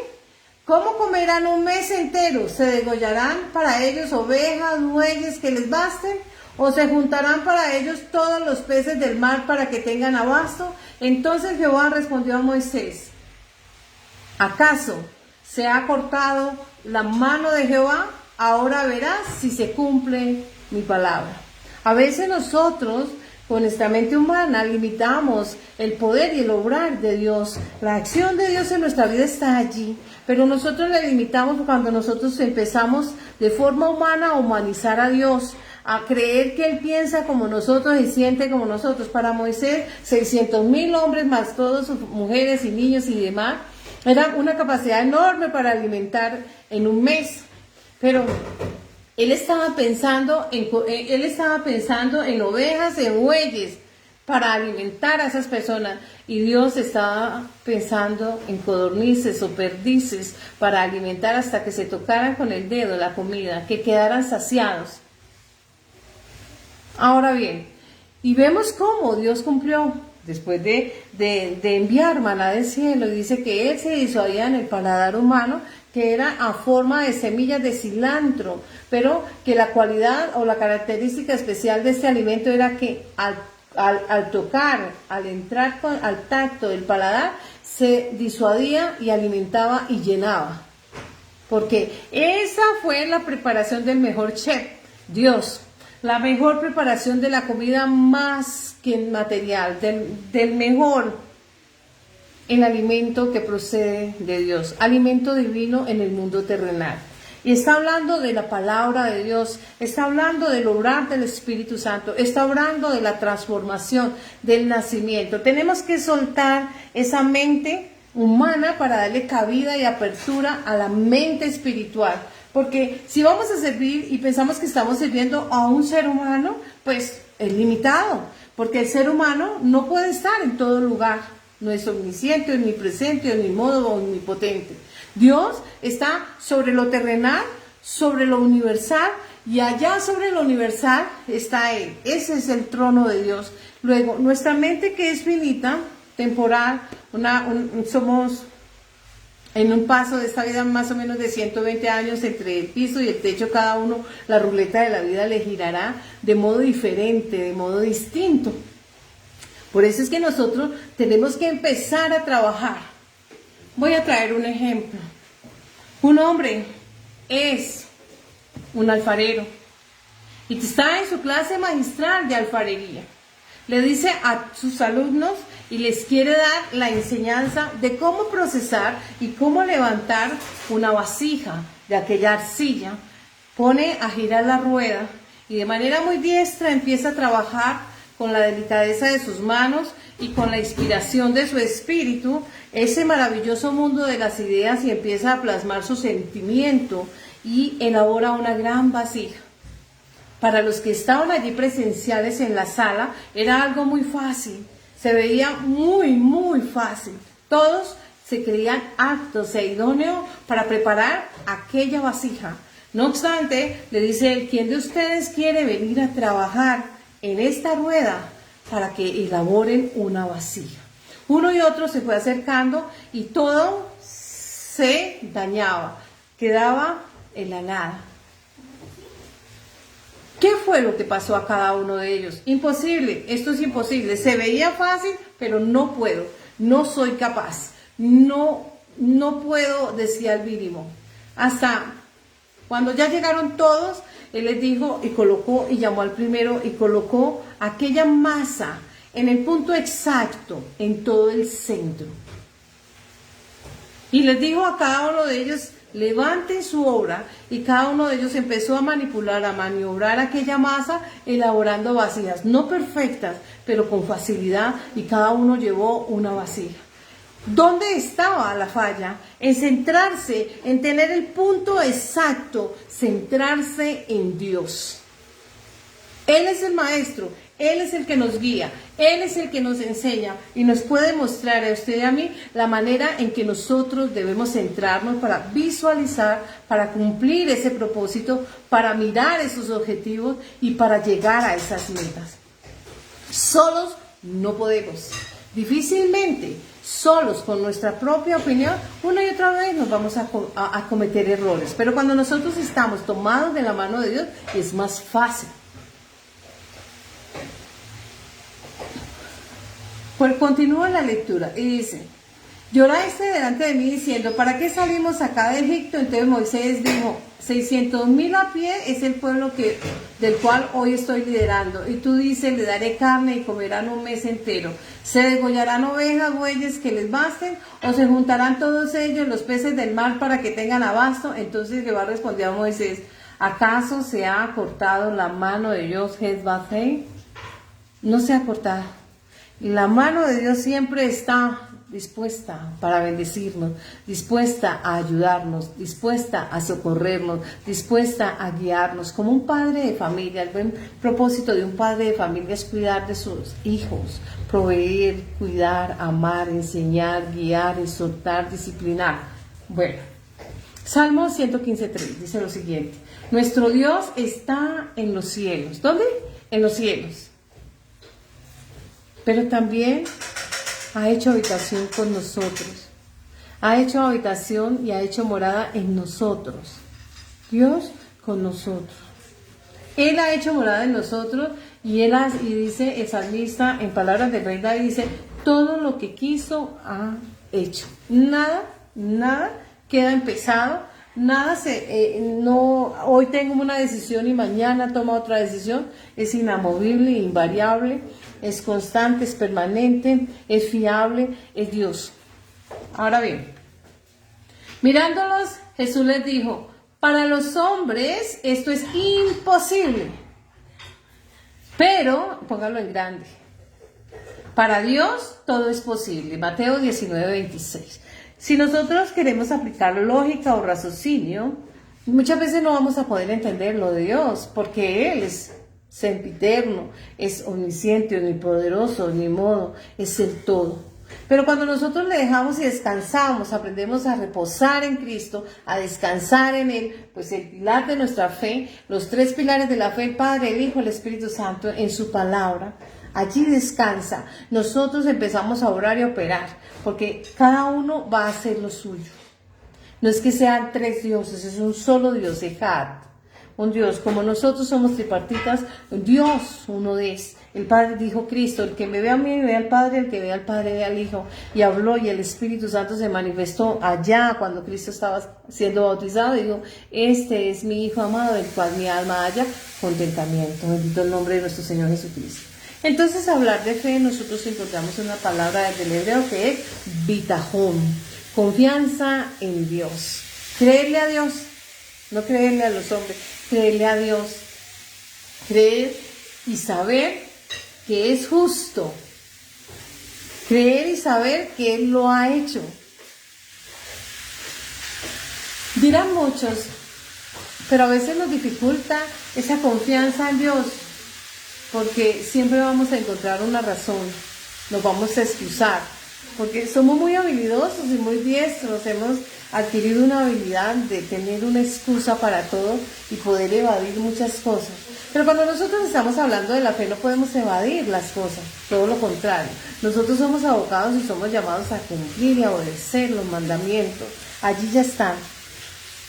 ¿Cómo comerán un mes entero? ¿Se degollarán para ellos ovejas, bueyes que les basten? ¿O se juntarán para ellos todos los peces del mar para que tengan abasto? Entonces Jehová respondió a Moisés, ¿acaso se ha cortado la mano de Jehová? Ahora verás si se cumple mi palabra. A veces nosotros, con nuestra mente humana, limitamos el poder y el obrar de Dios. La acción de Dios en nuestra vida está allí, pero nosotros le limitamos cuando nosotros empezamos de forma humana a humanizar a Dios, a creer que Él piensa como nosotros y siente como nosotros. Para Moisés, 600,000 hombres más todas sus mujeres y niños y demás, era una capacidad enorme para alimentar en un mes. Pero él estaba pensando en ovejas, en bueyes, para alimentar a esas personas. Y Dios estaba pensando en codornices o perdices para alimentar hasta que se tocaran con el dedo la comida, que quedaran saciados. Ahora bien, y vemos cómo Dios cumplió después de enviar maná del cielo. Dice que Él se disuadía en el paladar humano, que era a forma de semillas de cilantro, pero que la cualidad o la característica especial de este alimento era que al tocar, al entrar al tacto del paladar, se disuadía y alimentaba y llenaba. Porque esa fue la preparación del mejor chef, Dios. La mejor preparación de la comida más que material, del mejor, el alimento que procede de Dios, alimento divino en el mundo terrenal. Y está hablando de la palabra de Dios, está hablando del obrar del Espíritu Santo, está hablando de la transformación, del nacimiento. Tenemos que soltar esa mente humana para darle cabida y apertura a la mente espiritual. Porque si vamos a servir y pensamos que estamos sirviendo a un ser humano, pues es limitado. Porque el ser humano no puede estar en todo lugar. No es omnisciente, omnipresente, omnimodo o omnipotente. Dios está sobre lo terrenal, sobre lo universal, y allá sobre lo universal está Él. Ese es el trono de Dios. Luego, nuestra mente, que es finita, temporal, somos en un paso de esta vida más o menos de 120 años entre el piso y el techo. Cada uno, la ruleta de la vida le girará de modo diferente, de modo distinto. Por eso es que nosotros tenemos que empezar a trabajar. Voy a traer un ejemplo. Un hombre es un alfarero y está en su clase magistral de alfarería. Le dice a sus alumnos y les quiere dar la enseñanza de cómo procesar y cómo levantar una vasija de aquella arcilla. Pone a girar la rueda y de manera muy diestra empieza a trabajar con la delicadeza de sus manos y con la inspiración de su espíritu, ese maravilloso mundo de las ideas, y empieza a plasmar su sentimiento y elabora una gran vasija. Para los que estaban allí presenciales en la sala, era algo muy fácil, se veía muy fácil. Todos se creían aptos e idóneos para preparar aquella vasija. No obstante, le dice él, ¿quién de ustedes quiere venir a trabajar en esta rueda para que elaboren una vasija? Uno y otro se fue acercando y todo se dañaba, quedaba en la nada. ¿Qué fue lo que pasó a cada uno de ellos? Imposible, esto es imposible. Se veía fácil, pero no puedo, no soy capaz, no puedo, decía el mínimo. Hasta cuando ya llegaron todos, él les dijo y colocó y llamó al primero y colocó aquella masa en el punto exacto, en todo el centro. Y les dijo a cada uno de ellos, levanten su obra, y cada uno de ellos empezó a manipular, a maniobrar aquella masa, elaborando vasijas, no perfectas, pero con facilidad, y cada uno llevó una vasija. ¿Dónde estaba la falla? En centrarse, en tener el punto exacto, centrarse en Dios. Él es el maestro, Él es el que nos guía, Él es el que nos enseña y nos puede mostrar a usted y a mí la manera en que nosotros debemos centrarnos para visualizar, para cumplir ese propósito, para mirar esos objetivos y para llegar a esas metas. Solos no podemos. Difícilmente, solos con nuestra propia opinión, una y otra vez nos vamos a cometer errores. Pero cuando nosotros estamos tomados de la mano de Dios, es más fácil. Pues continúa la lectura y dice: lloraste delante de mí diciendo, ¿para qué salimos acá de Egipto? Entonces Moisés dijo, 600,000 a pie es el pueblo del cual hoy estoy liderando. Y tú dices, le daré carne y comerán un mes entero. ¿Se degollarán ovejas, bueyes que les basten? ¿O se juntarán todos ellos, los peces del mar, para que tengan abasto? Entonces Jehová respondió a Moisés, ¿acaso se ha cortado la mano de Dios, Jezbathei? No se ha cortado. La mano de Dios siempre está dispuesta para bendecirnos, dispuesta a ayudarnos, dispuesta a socorrernos, dispuesta a guiarnos. Como un padre de familia, el buen propósito de un padre de familia es cuidar de sus hijos, proveer, cuidar, amar, enseñar, guiar, exhortar, disciplinar. Bueno, Salmo 115:3 dice lo siguiente: nuestro Dios está en los cielos. ¿Dónde? En los cielos. Pero también ha hecho habitación con nosotros. Ha hecho habitación y ha hecho morada en nosotros. Dios con nosotros. Él ha hecho morada en nosotros y dice el salmista en palabras del rey David, dice, todo lo que quiso ha hecho. Nada queda empezado. Hoy tengo una decisión y mañana toma otra decisión. Es inamovible, invariable, es constante, es permanente, es fiable, es Dios. Ahora bien, mirándolos, Jesús les dijo, para los hombres esto es imposible, pero, póngalo en grande, para Dios todo es posible. Mateo 19:26. Si nosotros queremos aplicar lógica o raciocinio, muchas veces no vamos a poder entender lo de Dios, porque Él es sempiterno, es omnisciente, omnipoderoso, ni modo, es el todo. Pero cuando nosotros le dejamos y descansamos, aprendemos a reposar en Cristo, a descansar en Él, pues el pilar de nuestra fe, los tres pilares de la fe, el Padre, el Hijo, el Espíritu Santo, en su palabra, allí descansa. Nosotros empezamos a orar y a operar, porque cada uno va a hacer lo suyo. No es que sean tres dioses, es un solo Dios, Ejad. Un Dios, como nosotros somos tripartitas, Dios uno es. El Padre dijo Cristo, el que me ve a mí, ve al Padre, el que ve al Padre, ve al Hijo. Y habló y el Espíritu Santo se manifestó allá cuando Cristo estaba siendo bautizado. Y dijo, este es mi Hijo amado, el cual mi alma halla contentamiento. Bendito el nombre de nuestro Señor Jesucristo. Entonces, hablar de fe, nosotros encontramos una palabra del hebreo que es bitajón, confianza en Dios. Creerle a Dios, no creerle a los hombres, creerle a Dios. Creer y saber que es justo. Creer y saber que Él lo ha hecho. Dirán muchos, pero a veces nos dificulta esa confianza en Dios, porque siempre vamos a encontrar una razón, nos vamos a excusar, porque somos muy habilidosos y muy diestros, hemos adquirido una habilidad de tener una excusa para todo y poder evadir muchas cosas. Pero cuando nosotros estamos hablando de la fe no podemos evadir las cosas, todo lo contrario. Nosotros somos abocados y somos llamados a cumplir y a obedecer los mandamientos. Allí ya están.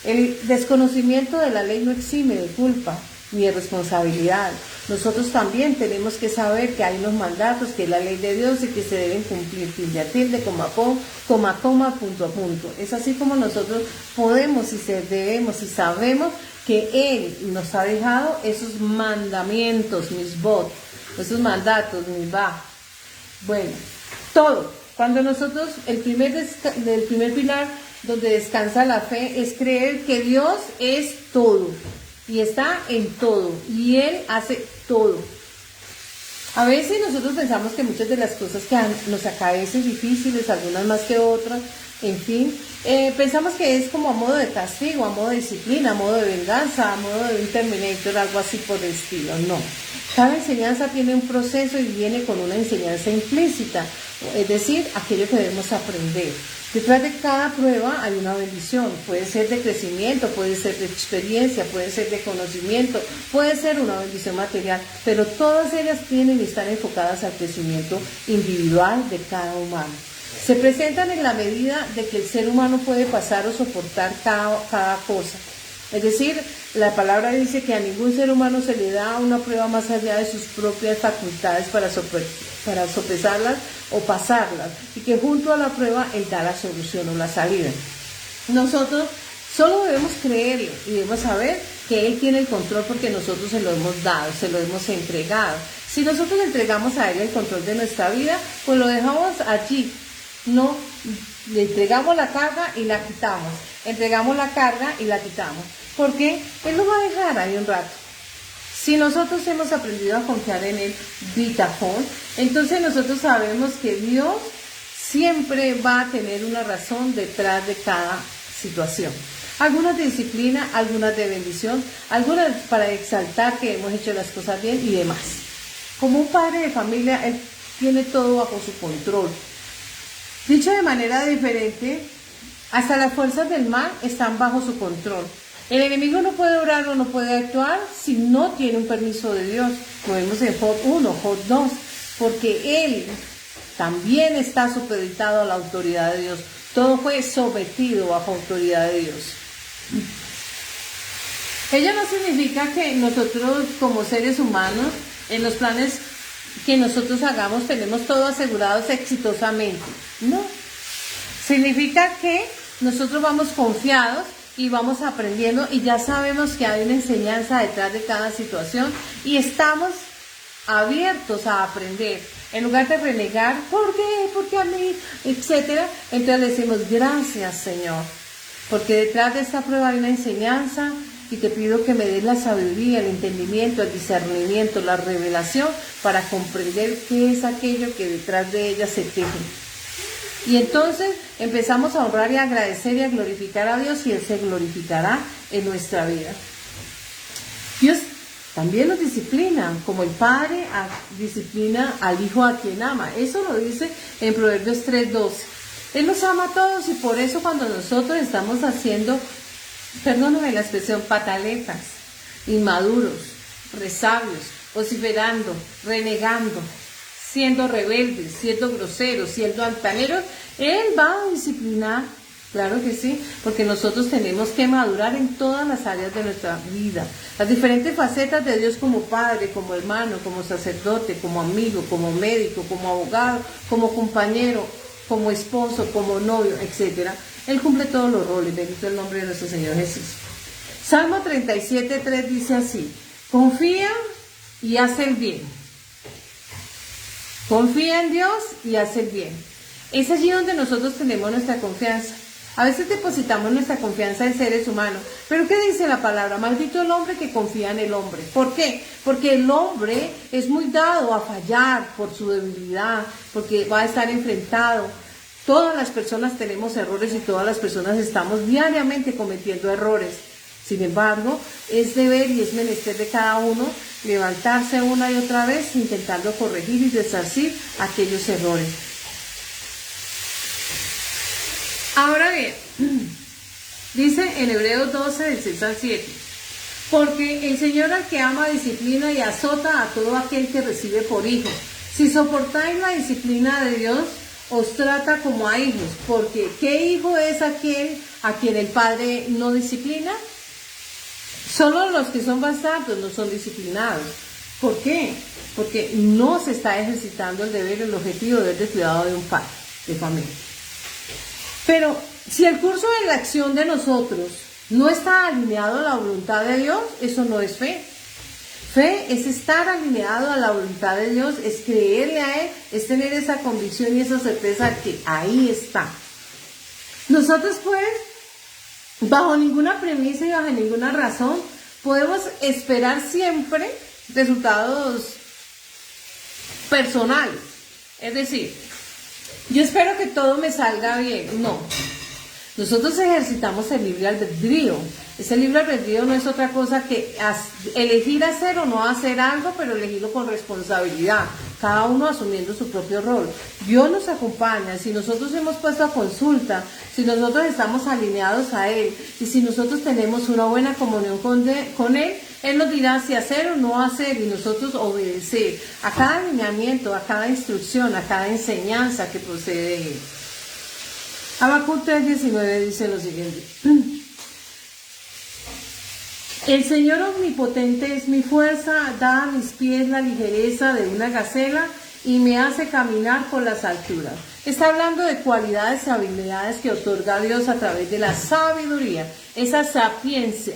El desconocimiento de la ley no exime de culpa ni de responsabilidad. Nosotros también tenemos que saber que hay unos mandatos, que es la ley de Dios y que se deben cumplir tilde a tilde, coma a coma, punto a punto. Es así como nosotros podemos y debemos y sabemos que Él nos ha dejado esos mandamientos, misbot, esos mandatos, misbah. Bueno, todo. Cuando nosotros, el primer pilar donde descansa la fe es creer que Dios es todo. Y está en todo. Y Él hace todo. A veces nosotros pensamos que muchas de las cosas que nos acaecen difíciles, algunas más que otras, en fin, pensamos que es como a modo de castigo, a modo de disciplina, a modo de venganza, a modo de un Terminator, algo así por el estilo. No. Cada enseñanza tiene un proceso y viene con una enseñanza implícita, es decir, aquello que debemos aprender. Detrás de cada prueba hay una bendición, puede ser de crecimiento, puede ser de experiencia, puede ser de conocimiento, puede ser una bendición material, pero todas ellas tienen y están enfocadas al crecimiento individual de cada humano. Se presentan en la medida de que el ser humano puede pasar o soportar cada cosa. Es decir, la palabra dice que a ningún ser humano se le da una prueba más allá de sus propias facultades para sopesarlas o pasarlas, y que junto a la prueba Él da la solución o la salida. Nosotros solo debemos creerlo y debemos saber que Él tiene el control porque nosotros se lo hemos dado, se lo hemos entregado. Si nosotros entregamos a Él el control de nuestra vida, pues lo dejamos allí. No, le entregamos la carga y la quitamos, entregamos la carga y la quitamos, porque Él nos va a dejar ahí un rato. Si nosotros hemos aprendido a confiar en el bitajón, entonces nosotros sabemos que Dios siempre va a tener una razón detrás de cada situación. Algunas de disciplina, algunas de bendición, algunas para exaltar que hemos hecho las cosas bien y demás. Como un padre de familia, Él tiene todo bajo su control. Dicho de manera diferente, hasta las fuerzas del mal están bajo su control. El enemigo no puede orar o no puede actuar si no tiene un permiso de Dios. Lo vemos en Job 1, Job 2, porque él también está supeditado a la autoridad de Dios. Todo fue sometido bajo autoridad de Dios. Ello no significa que nosotros como seres humanos, en los planes que nosotros hagamos, tenemos todo asegurado exitosamente. No. Significa que nosotros vamos confiados y vamos aprendiendo y ya sabemos que hay una enseñanza detrás de cada situación y estamos abiertos a aprender. En lugar de renegar, ¿por qué? ¿Por qué a mí? Etcétera. Entonces le decimos, gracias Señor, porque detrás de esta prueba hay una enseñanza y te pido que me des la sabiduría, el entendimiento, el discernimiento, la revelación para comprender qué es aquello que detrás de ella se teje. Y entonces empezamos a honrar y a agradecer y a glorificar a Dios y Él se glorificará en nuestra vida. Dios también nos disciplina, como el Padre disciplina al Hijo a quien ama. Eso lo dice en Proverbios 3:12. Él nos ama a todos y por eso cuando nosotros estamos haciendo, perdóname la expresión, pataletas, inmaduros, resabios, vociferando, renegando, siendo rebeldes, siendo groseros, siendo altaneros, Él va a disciplinar, claro que sí, porque nosotros tenemos que madurar en todas las áreas de nuestra vida, las diferentes facetas de Dios como padre, como hermano, como sacerdote, como amigo, como médico, como abogado, como compañero, como esposo, como novio, etc. Él cumple todos los roles, bendito el nombre de nuestro Señor Jesús. Salmo 37:3 dice así, confía y haz el bien. Confía en Dios y haz el bien. Es allí donde nosotros tenemos nuestra confianza. A veces depositamos nuestra confianza en seres humanos. Pero ¿qué dice la palabra? Maldito el hombre que confía en el hombre. ¿Por qué? Porque el hombre es muy dado a fallar por su debilidad, porque va a estar enfrentado. Todas las personas tenemos errores y todas las personas estamos diariamente cometiendo errores. Sin embargo, es deber y es menester de cada uno levantarse una y otra vez intentando corregir y resarcir aquellos errores. Ahora bien, dice en Hebreos 12, del 6 al 7, porque el Señor al que ama disciplina y azota a todo aquel que recibe por hijo. Si soportáis la disciplina de Dios, os trata como a hijos, porque ¿qué hijo es aquel a quien el Padre no disciplina? Solo los que son bastardos no son disciplinados. ¿Por qué? Porque no se está ejercitando el deber, el objetivo de cuidado de un padre de familia. Pero si el curso de la acción de nosotros no está alineado a la voluntad de Dios, eso no es fe. Fe es estar alineado a la voluntad de Dios, es creerle a Él, es tener esa convicción y esa certeza que ahí está. Nosotros pues, bajo ninguna premisa y bajo ninguna razón, podemos esperar siempre resultados personales. Es decir, yo espero que todo me salga bien. No. Nosotros ejercitamos el libre albedrío. Ese libre albedrío no es otra cosa que elegir hacer o no hacer algo, pero elegirlo con responsabilidad, cada uno asumiendo su propio rol. Dios nos acompaña, si nosotros hemos puesto a consulta, si nosotros estamos alineados a Él, y si nosotros tenemos una buena comunión con Él, Él nos dirá si hacer o no hacer, y nosotros obedecer a cada alineamiento, a cada instrucción, a cada enseñanza que procede de Él. Habacuc 3:19 dice lo siguiente: el Señor omnipotente es mi fuerza, da a mis pies la ligereza de una gacela y me hace caminar por las alturas. Está hablando de cualidades y habilidades que otorga Dios a través de la sabiduría, esa sapiencia,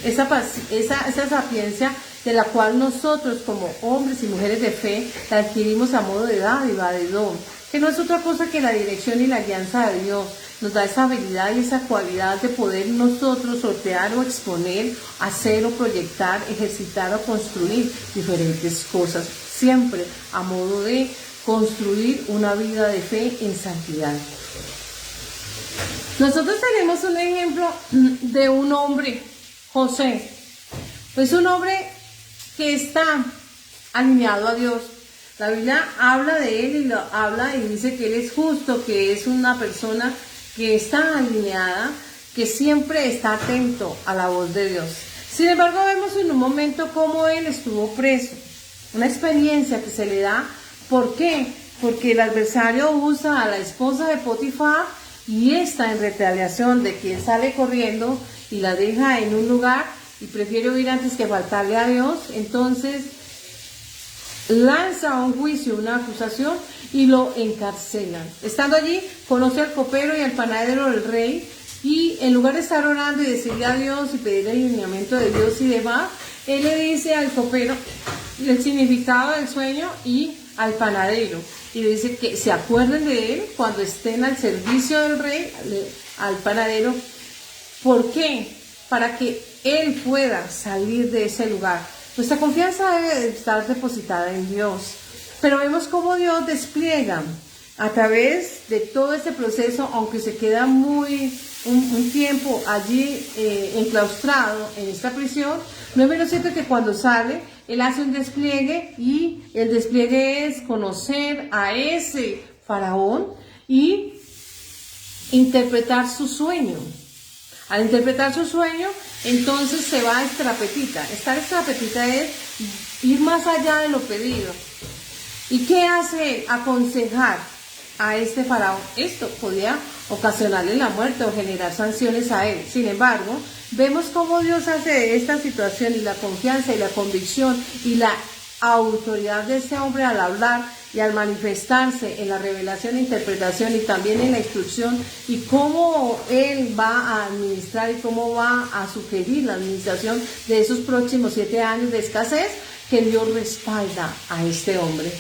esa sapiencia de la cual nosotros como hombres y mujeres de fe la adquirimos a modo de dádiva, de don, que no es otra cosa que la dirección y la guianza de Dios. Nos da esa habilidad y esa cualidad de poder nosotros sortear o exponer, hacer o proyectar, ejercitar o construir diferentes cosas, siempre a modo de construir una vida de fe en santidad. Nosotros tenemos un ejemplo de un hombre, José. Es un hombre que está alineado a Dios. La Biblia habla de él y lo habla y dice que él es justo, que es una persona que está alineada, que siempre está atento a la voz de Dios. Sin embargo, vemos en un momento cómo él estuvo preso. Una experiencia que se le da. ¿Por qué? Porque el adversario usa a la esposa de Potifar y esta, en retaliación de que él sale corriendo y la deja en un lugar y prefiere huir antes que faltarle a Dios, entonces lanza un juicio, una acusación y lo encarcelan. Estando allí, conoce al copero y al panadero del rey y en lugar de estar orando y decirle a Dios y pedir el alineamiento de Dios y demás, él le dice al copero el significado del sueño y al panadero y le dice que se acuerden de él cuando estén al servicio del rey, al panadero. ¿Por qué? Para que él pueda salir de ese lugar. Nuestra confianza debe estar depositada en Dios, pero vemos cómo Dios despliega a través de todo este proceso, aunque se queda un tiempo allí enclaustrado en esta prisión. No es menos cierto que cuando sale, él hace un despliegue y el despliegue es conocer a ese faraón y interpretar su sueño. Al interpretar su sueño, entonces se va a estrapetita. Esta estrapetita es ir más allá de lo pedido. ¿Y qué hace? Aconsejar a este faraón. Esto podía ocasionarle la muerte o generar sanciones a él. Sin embargo, vemos cómo Dios hace de esta situación y la confianza y la convicción y la autoridad de este hombre al hablar y al manifestarse en la revelación e interpretación y también en la instrucción y cómo él va a administrar y cómo va a sugerir la administración de esos próximos 7 años de escasez, que Dios respalda a este hombre.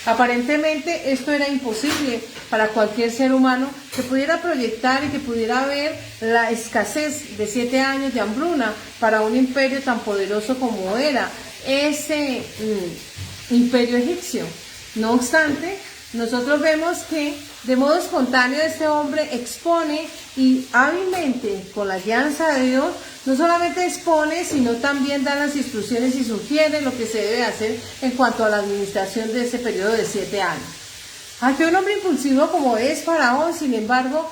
Aparentemente esto era imposible para cualquier ser humano que pudiera proyectar y que pudiera ver la escasez de 7 años de hambruna para un imperio tan poderoso como era ese imperio egipcio. No obstante, nosotros vemos que de modo espontáneo este hombre expone y hábilmente con la guianza de Dios, no solamente expone, sino también da las instrucciones y sugiere lo que se debe hacer en cuanto a la administración de ese periodo de 7 años. Aquí un hombre impulsivo como es Faraón, sin embargo,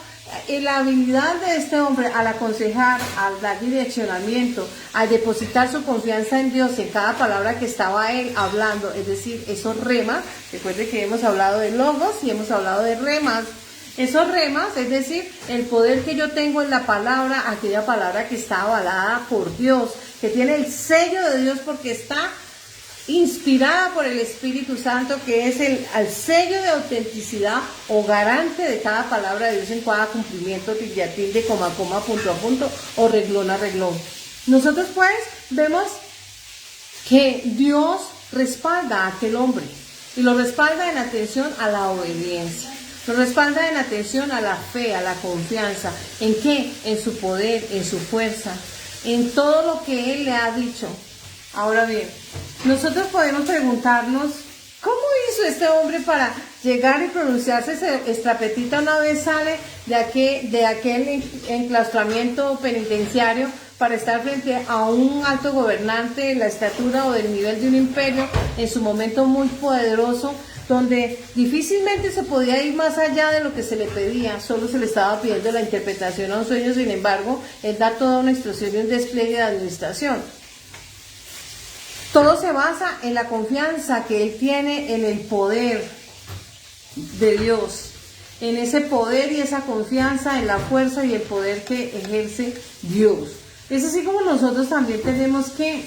la habilidad de este hombre al aconsejar, al dar direccionamiento, al depositar su confianza en Dios en cada palabra que estaba él hablando, es decir, esos remas, recuerde que hemos hablado de logos y hemos hablado de remas, esos remas, es decir, el poder que yo tengo en la palabra, aquella palabra que está avalada por Dios, que tiene el sello de Dios porque está inspirada por el Espíritu Santo, que es el sello de autenticidad o garante de cada palabra de Dios en cada cumplimiento, tilde a tilde, coma a coma, punto a punto o reglón a reglón. Nosotros pues vemos que Dios respalda a aquel hombre y lo respalda en atención a la obediencia, lo respalda en atención a la fe, a la confianza. ¿En qué? En su poder, en su fuerza, en todo lo que Él le ha dicho. Ahora bien, nosotros podemos preguntarnos ¿Cómo hizo este hombre para llegar y pronunciarse ese estrapetita una vez sale de aquel enclaustramiento penitenciario para estar frente a un alto gobernante de la estatura o del nivel de un imperio en su momento muy poderoso, donde difícilmente se podía ir más allá de lo que se le pedía, solo se le estaba pidiendo la interpretación a un sueño? Sin embargo, él da toda una instrucción y un despliegue de administración. Todo se basa en la confianza que él tiene en el poder de Dios, en ese poder y esa confianza en la fuerza y el poder que ejerce Dios. Es así como nosotros también tenemos que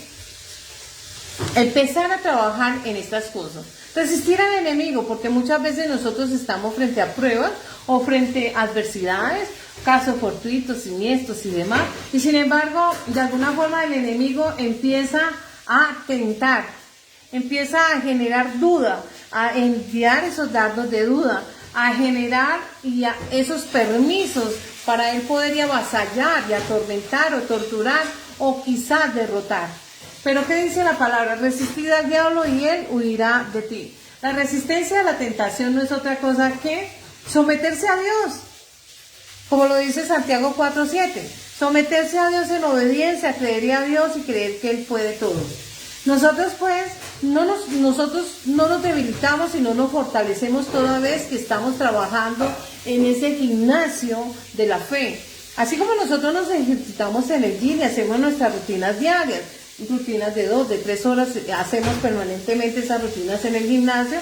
empezar a trabajar en estas cosas. Resistir al enemigo, porque muchas veces nosotros estamos frente a pruebas o frente a adversidades, casos fortuitos, siniestros y demás, y sin embargo, de alguna forma el enemigo empieza a tentar, empieza a generar duda, a enviar esos dardos de duda, a generar esos permisos para él poder avasallar y atormentar o torturar o quizás derrotar. Pero ¿qué dice la palabra? Resistir al diablo y él huirá de ti. La resistencia a la tentación no es otra cosa que someterse a Dios, como lo dice Santiago 4:7. Someterse a Dios en obediencia, creerle a Dios y creer que Él puede todo. Nosotros pues nosotros no nos debilitamos y no nos fortalecemos toda vez que estamos trabajando en ese gimnasio de la fe. Así como nosotros nos ejercitamos en el gym y hacemos nuestras rutinas diarias, rutinas de 2, de 3 horas, hacemos permanentemente esas rutinas en el gimnasio,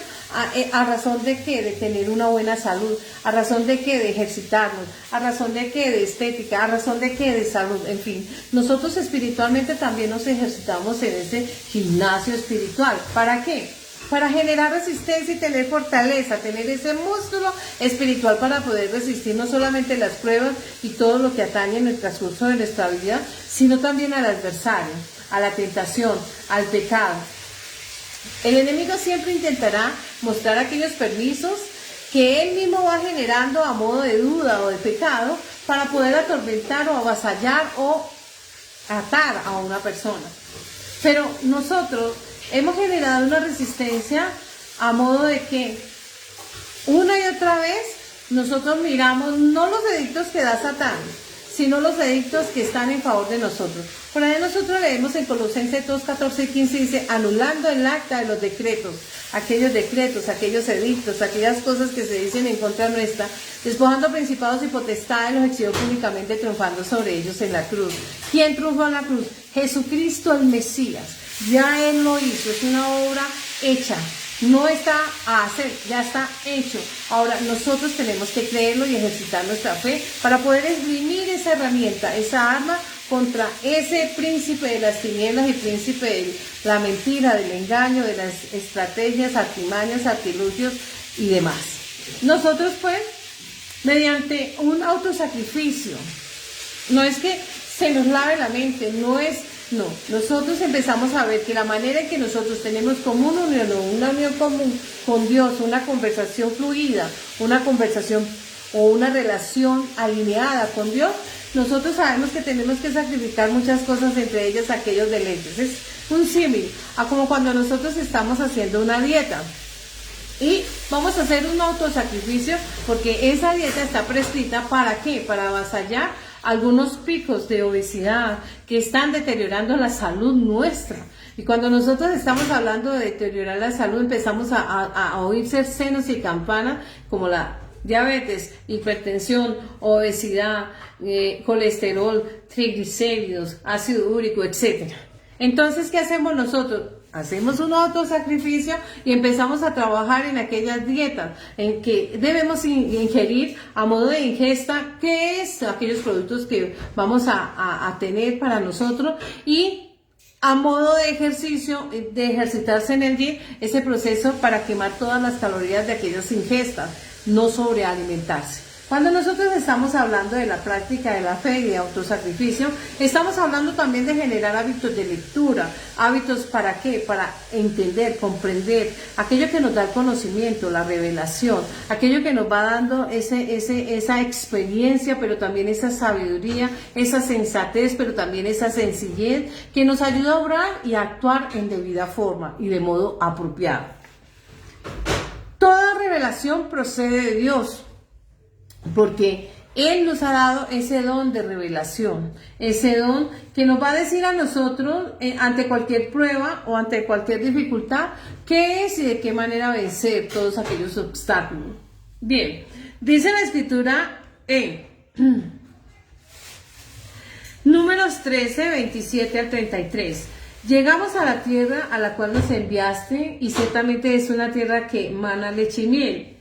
a razón de qué, de tener una buena salud, a razón de qué, de ejercitarnos, a razón de qué, de estética, a razón de qué, de salud, en fin. Nosotros espiritualmente también nos ejercitamos en ese gimnasio espiritual. ¿Para qué? Para generar resistencia y tener fortaleza, tener ese músculo espiritual para poder resistir no solamente las pruebas y todo lo que atañe en el transcurso de nuestra vida, sino también al adversario, a la tentación, al pecado. El enemigo siempre intentará mostrar aquellos permisos que él mismo va generando a modo de duda o de pecado para poder atormentar o avasallar o atar a una persona. Pero nosotros hemos generado una resistencia a modo de que una y otra vez nosotros miramos no los edictos que da Satán, sino los edictos que están en favor de nosotros. Por ahí nosotros leemos en Colosenses 2, 14 y 15, dice, anulando el acta de los decretos, aquellos edictos, aquellas cosas que se dicen en contra nuestra, despojando principados y potestades, los exhibió públicamente, triunfando sobre ellos en la cruz. ¿Quién triunfó en la cruz? Jesucristo el Mesías. Ya Él lo hizo, es una obra hecha. No está a hacer, ya está hecho. Ahora nosotros tenemos que creerlo y ejercitar nuestra fe para poder esgrimir esa herramienta, esa arma contra ese príncipe de las tinieblas y príncipe de la mentira, del engaño, de las estrategias, artimañas, artilugios y demás. Nosotros pues, mediante un autosacrificio, no es que se nos lave la mente, no, nosotros empezamos a ver que la manera en que nosotros tenemos como una unión común con Dios, una conversación fluida, una conversación o una relación alineada con Dios, nosotros sabemos que tenemos que sacrificar muchas cosas, entre ellas aquellos deleites. Es un símil a como cuando nosotros estamos haciendo una dieta. Y vamos a hacer un autosacrificio porque esa dieta está prescrita ¿para qué? Para avasallar algunos picos de obesidad que están deteriorando la salud nuestra. Y cuando nosotros estamos hablando de deteriorar la salud, empezamos a oír senos y campanas como la diabetes, hipertensión, obesidad, colesterol, triglicéridos, ácido úrico, etc. Entonces, ¿qué hacemos nosotros? Hacemos un autosacrificio y empezamos a trabajar en aquellas dietas en que debemos ingerir a modo de ingesta, que es aquellos productos que vamos a tener para nosotros, y a modo de ejercicio, de ejercitarse en el gym, ese proceso para quemar todas las calorías de aquellas ingestas, no sobrealimentarse. Cuando nosotros estamos hablando de la práctica de la fe y de autosacrificio, estamos hablando también de generar hábitos de lectura. ¿Hábitos para qué? Para entender, comprender, aquello que nos da el conocimiento, la revelación, aquello que nos va dando esa experiencia, pero también esa sabiduría, esa sensatez, pero también esa sencillez, que nos ayuda a obrar y a actuar en debida forma y de modo apropiado. revelación procede de Dios, porque Él nos ha dado ese don de revelación, ese don que nos va a decir a nosotros ante cualquier prueba o ante cualquier dificultad qué es y de qué manera vencer todos aquellos obstáculos. Bien, dice la Escritura en Números 13, 27 al 33. Llegamos a la tierra a la cual nos enviaste, y ciertamente es una tierra que mana leche y miel,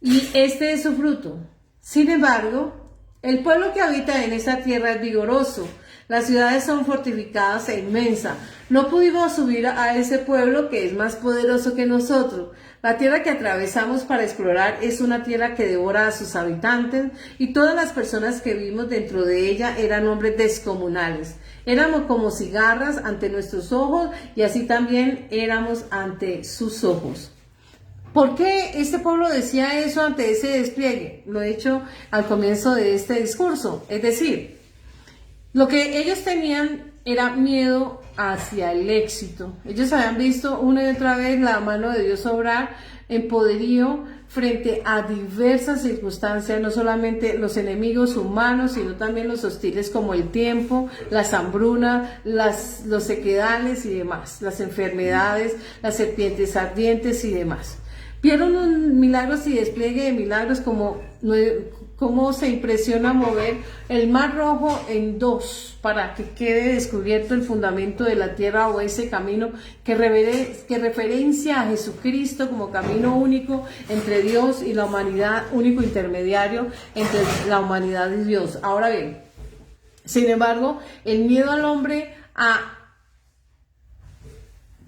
y este es su fruto. Sin embargo, el pueblo que habita en esa tierra es vigoroso, las ciudades son fortificadas e inmensas. No pudimos subir a ese pueblo que es más poderoso que nosotros. La tierra que atravesamos para explorar es una tierra que devora a sus habitantes, y todas las personas que vivimos dentro de ella eran hombres descomunales. Éramos como cigarras ante nuestros ojos, y así también éramos ante sus ojos. ¿Por qué este pueblo decía eso ante ese despliegue? Lo he dicho al comienzo de este discurso. Es decir, lo que ellos tenían era miedo hacia el éxito. Ellos habían visto una y otra vez la mano de Dios obrar en poderío frente a diversas circunstancias, no solamente los enemigos humanos, sino también los hostiles como el tiempo, las hambrunas, los sequedales y demás, las enfermedades, las serpientes ardientes y demás. Vieron un milagros y despliegue de milagros, como se impresiona mover el mar Rojo en dos para que quede descubierto el fundamento de la tierra, o ese camino que referencia a Jesucristo como camino único entre Dios y la humanidad, único intermediario entre la humanidad y Dios. Ahora bien, sin embargo, el miedo al hombre a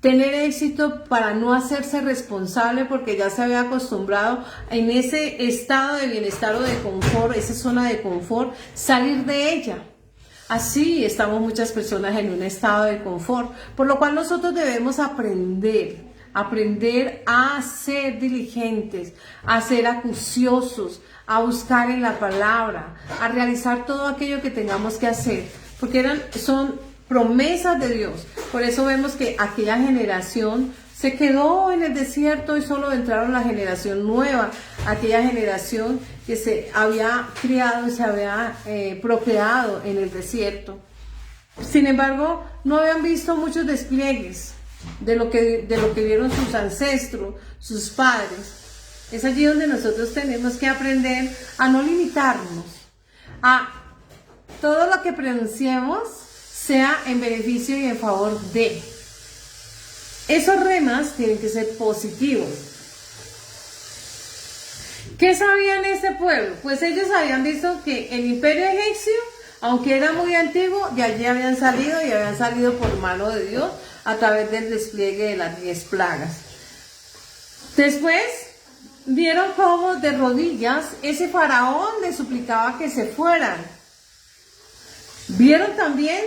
tener éxito para no hacerse responsable, porque ya se había acostumbrado en ese estado de bienestar o de confort, esa zona de confort, salir de ella. Así estamos muchas personas en un estado de confort, por lo cual nosotros debemos aprender a ser diligentes, a ser acuciosos, a buscar en la palabra, a realizar todo aquello que tengamos que hacer, porque son promesas de Dios. Por eso vemos que aquella generación se quedó en el desierto y solo entraron la generación nueva, aquella generación que se había criado y se había procreado en el desierto. Sin embargo, no habían visto muchos despliegues de lo que vieron sus ancestros, sus padres. Es allí donde nosotros tenemos que aprender a no limitarnos, a todo lo que pronunciemos sea en beneficio y en favor de. Esos remas tienen que ser positivos. ¿Qué sabían este pueblo? Pues ellos habían visto que el imperio egipcio, aunque era muy antiguo, de allí habían salido, y habían salido por mano de Dios a través del despliegue de las 10 plagas. Después vieron cómo de rodillas ese faraón les suplicaba que se fueran. Vieron también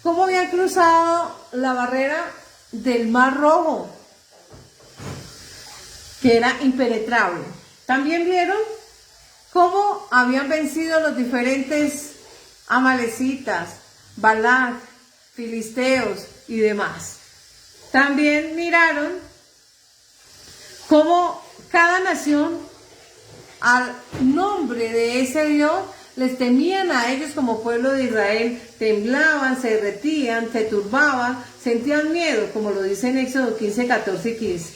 cómo habían cruzado la barrera del Mar Rojo, que era impenetrable. También vieron cómo habían vencido los diferentes amalecitas, Balac, filisteos y demás. También miraron cómo cada nación, al nombre de ese Dios, les temían a ellos como pueblo de Israel, temblaban, se derretían, se turbaban, sentían miedo, como lo dice en Éxodo 15, 14 y 15.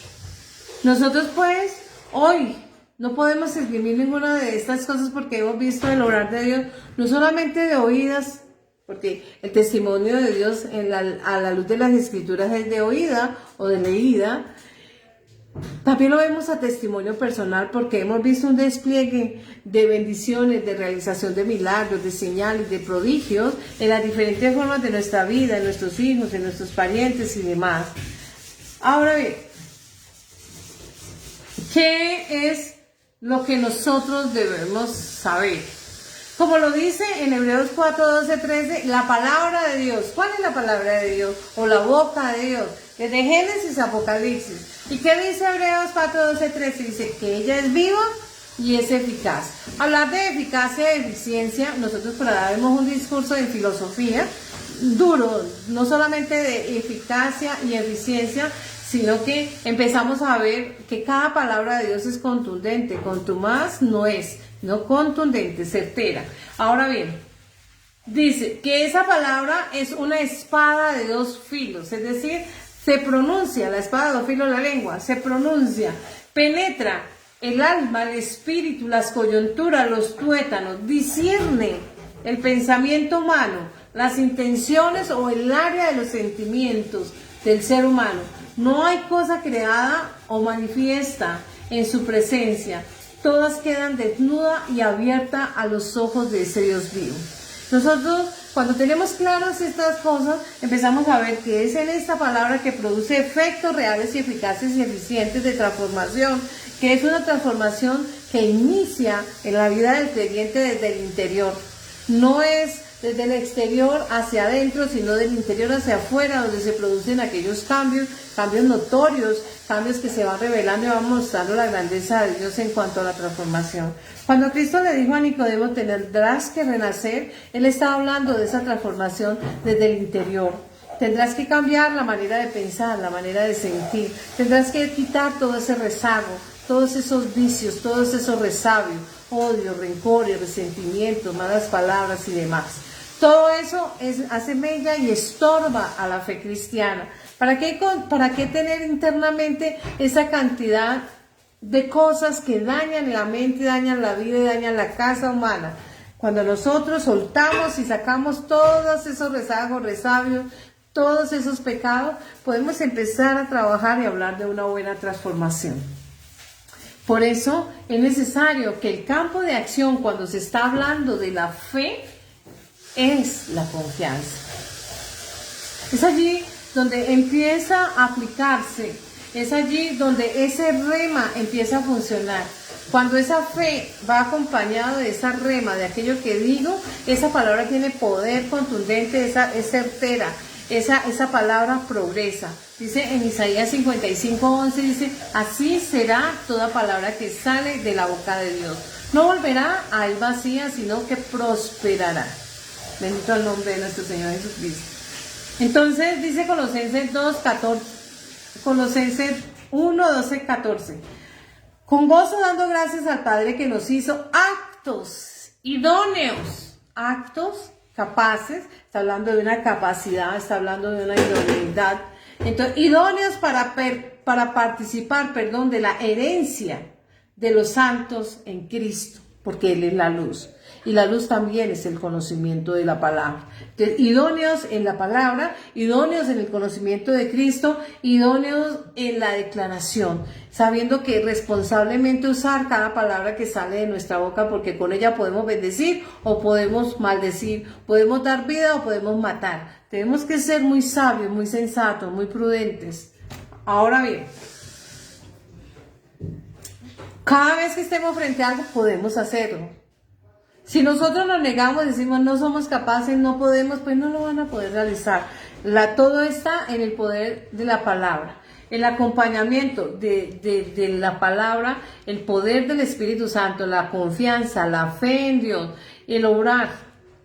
Nosotros pues, hoy, no podemos esgrimir ninguna de estas cosas, porque hemos visto el obrar de Dios, no solamente de oídas, porque el testimonio de Dios a la luz de las Escrituras es de oída o de leída. También lo vemos a testimonio personal, porque hemos visto un despliegue de bendiciones, de realización de milagros, de señales, de prodigios en las diferentes formas de nuestra vida, en nuestros hijos, en nuestros parientes y demás. Ahora bien, ¿qué es lo que nosotros debemos saber? Como lo dice en Hebreos 4, 12, 13, la palabra de Dios. ¿Cuál es la palabra de Dios? O la boca de Dios. Desde Génesis a Apocalipsis. ¿Y qué dice Hebreos 4, 12, 13? Dice que ella es viva y es eficaz. Hablar de eficacia y eficiencia, nosotros por ahora vemos un discurso de filosofía duro, no solamente de eficacia y eficiencia, sino que empezamos a ver que cada palabra de Dios es contundente, contumaz no es, no contundente, certera. Ahora bien, dice que esa palabra es una espada de dos filos, es decir, se pronuncia, la espada de dos filos de la lengua, se pronuncia, penetra el alma, el espíritu, las coyunturas, los tuétanos, discierne el pensamiento humano, las intenciones o el área de los sentimientos del ser humano. No hay cosa creada o manifiesta en su presencia. Todas quedan desnudas y abiertas a los ojos de ese Dios vivo. Nosotros, cuando tenemos claras estas cosas, empezamos a ver que es en esta palabra que produce efectos reales y eficaces y eficientes de transformación, que es una transformación que inicia en la vida del creyente desde el interior. No es desde el exterior hacia adentro, sino del interior hacia afuera, donde se producen aquellos cambios notorios, cambios que se van revelando y van mostrando la grandeza de Dios en cuanto a la transformación. Cuando Cristo le dijo a Nicodemo, tendrás que renacer, Él estaba hablando de esa transformación desde el interior. Tendrás que cambiar la manera de pensar, la manera de sentir, tendrás que quitar todo ese rezago, todos esos vicios, todos esos resabios, odio, rencor, resentimientos, malas palabras y demás. Todo eso hace mella y estorba a la fe cristiana. ¿Para qué tener internamente esa cantidad de cosas que dañan la mente, dañan la vida y dañan la casa humana? Cuando nosotros soltamos y sacamos todos esos rezagos, resabios, todos esos pecados, podemos empezar a trabajar y hablar de una buena transformación. Por eso es necesario que el campo de acción, cuando se está hablando de la fe, es la confianza. Es allí donde empieza a aplicarse, es allí donde ese rema empieza a funcionar. Cuando esa fe va acompañada de esa rema, de aquello que digo, esa palabra tiene poder contundente, es certera, esa palabra progresa. Dice en Isaías 55:11, dice, así será toda palabra que sale de la boca de Dios. No volverá a él vacía, sino que prosperará. Bendito el nombre de nuestro Señor Jesucristo. Entonces dice Colosenses 1:12-14. Con gozo dando gracias al Padre que nos hizo aptos, idóneos, actos capaces, está hablando de una capacidad, está hablando de una idoneidad. Entonces, idóneos para participar, de la herencia de los santos en Cristo, porque Él es la luz. Y la luz también es el conocimiento de la palabra. Entonces, idóneos en la palabra, idóneos en el conocimiento de Cristo, idóneos en la declaración, sabiendo que responsablemente usar cada palabra que sale de nuestra boca, porque con ella podemos bendecir o podemos maldecir, podemos dar vida o podemos matar. Tenemos que ser muy sabios, muy sensatos, muy prudentes. Ahora bien, cada vez que estemos frente a algo podemos hacerlo. Si nosotros nos negamos, decimos no somos capaces, no podemos, pues no lo van a poder realizar. Todo está en el poder de la palabra, el acompañamiento de la palabra, el poder del Espíritu Santo, la confianza, la fe en Dios, el obrar.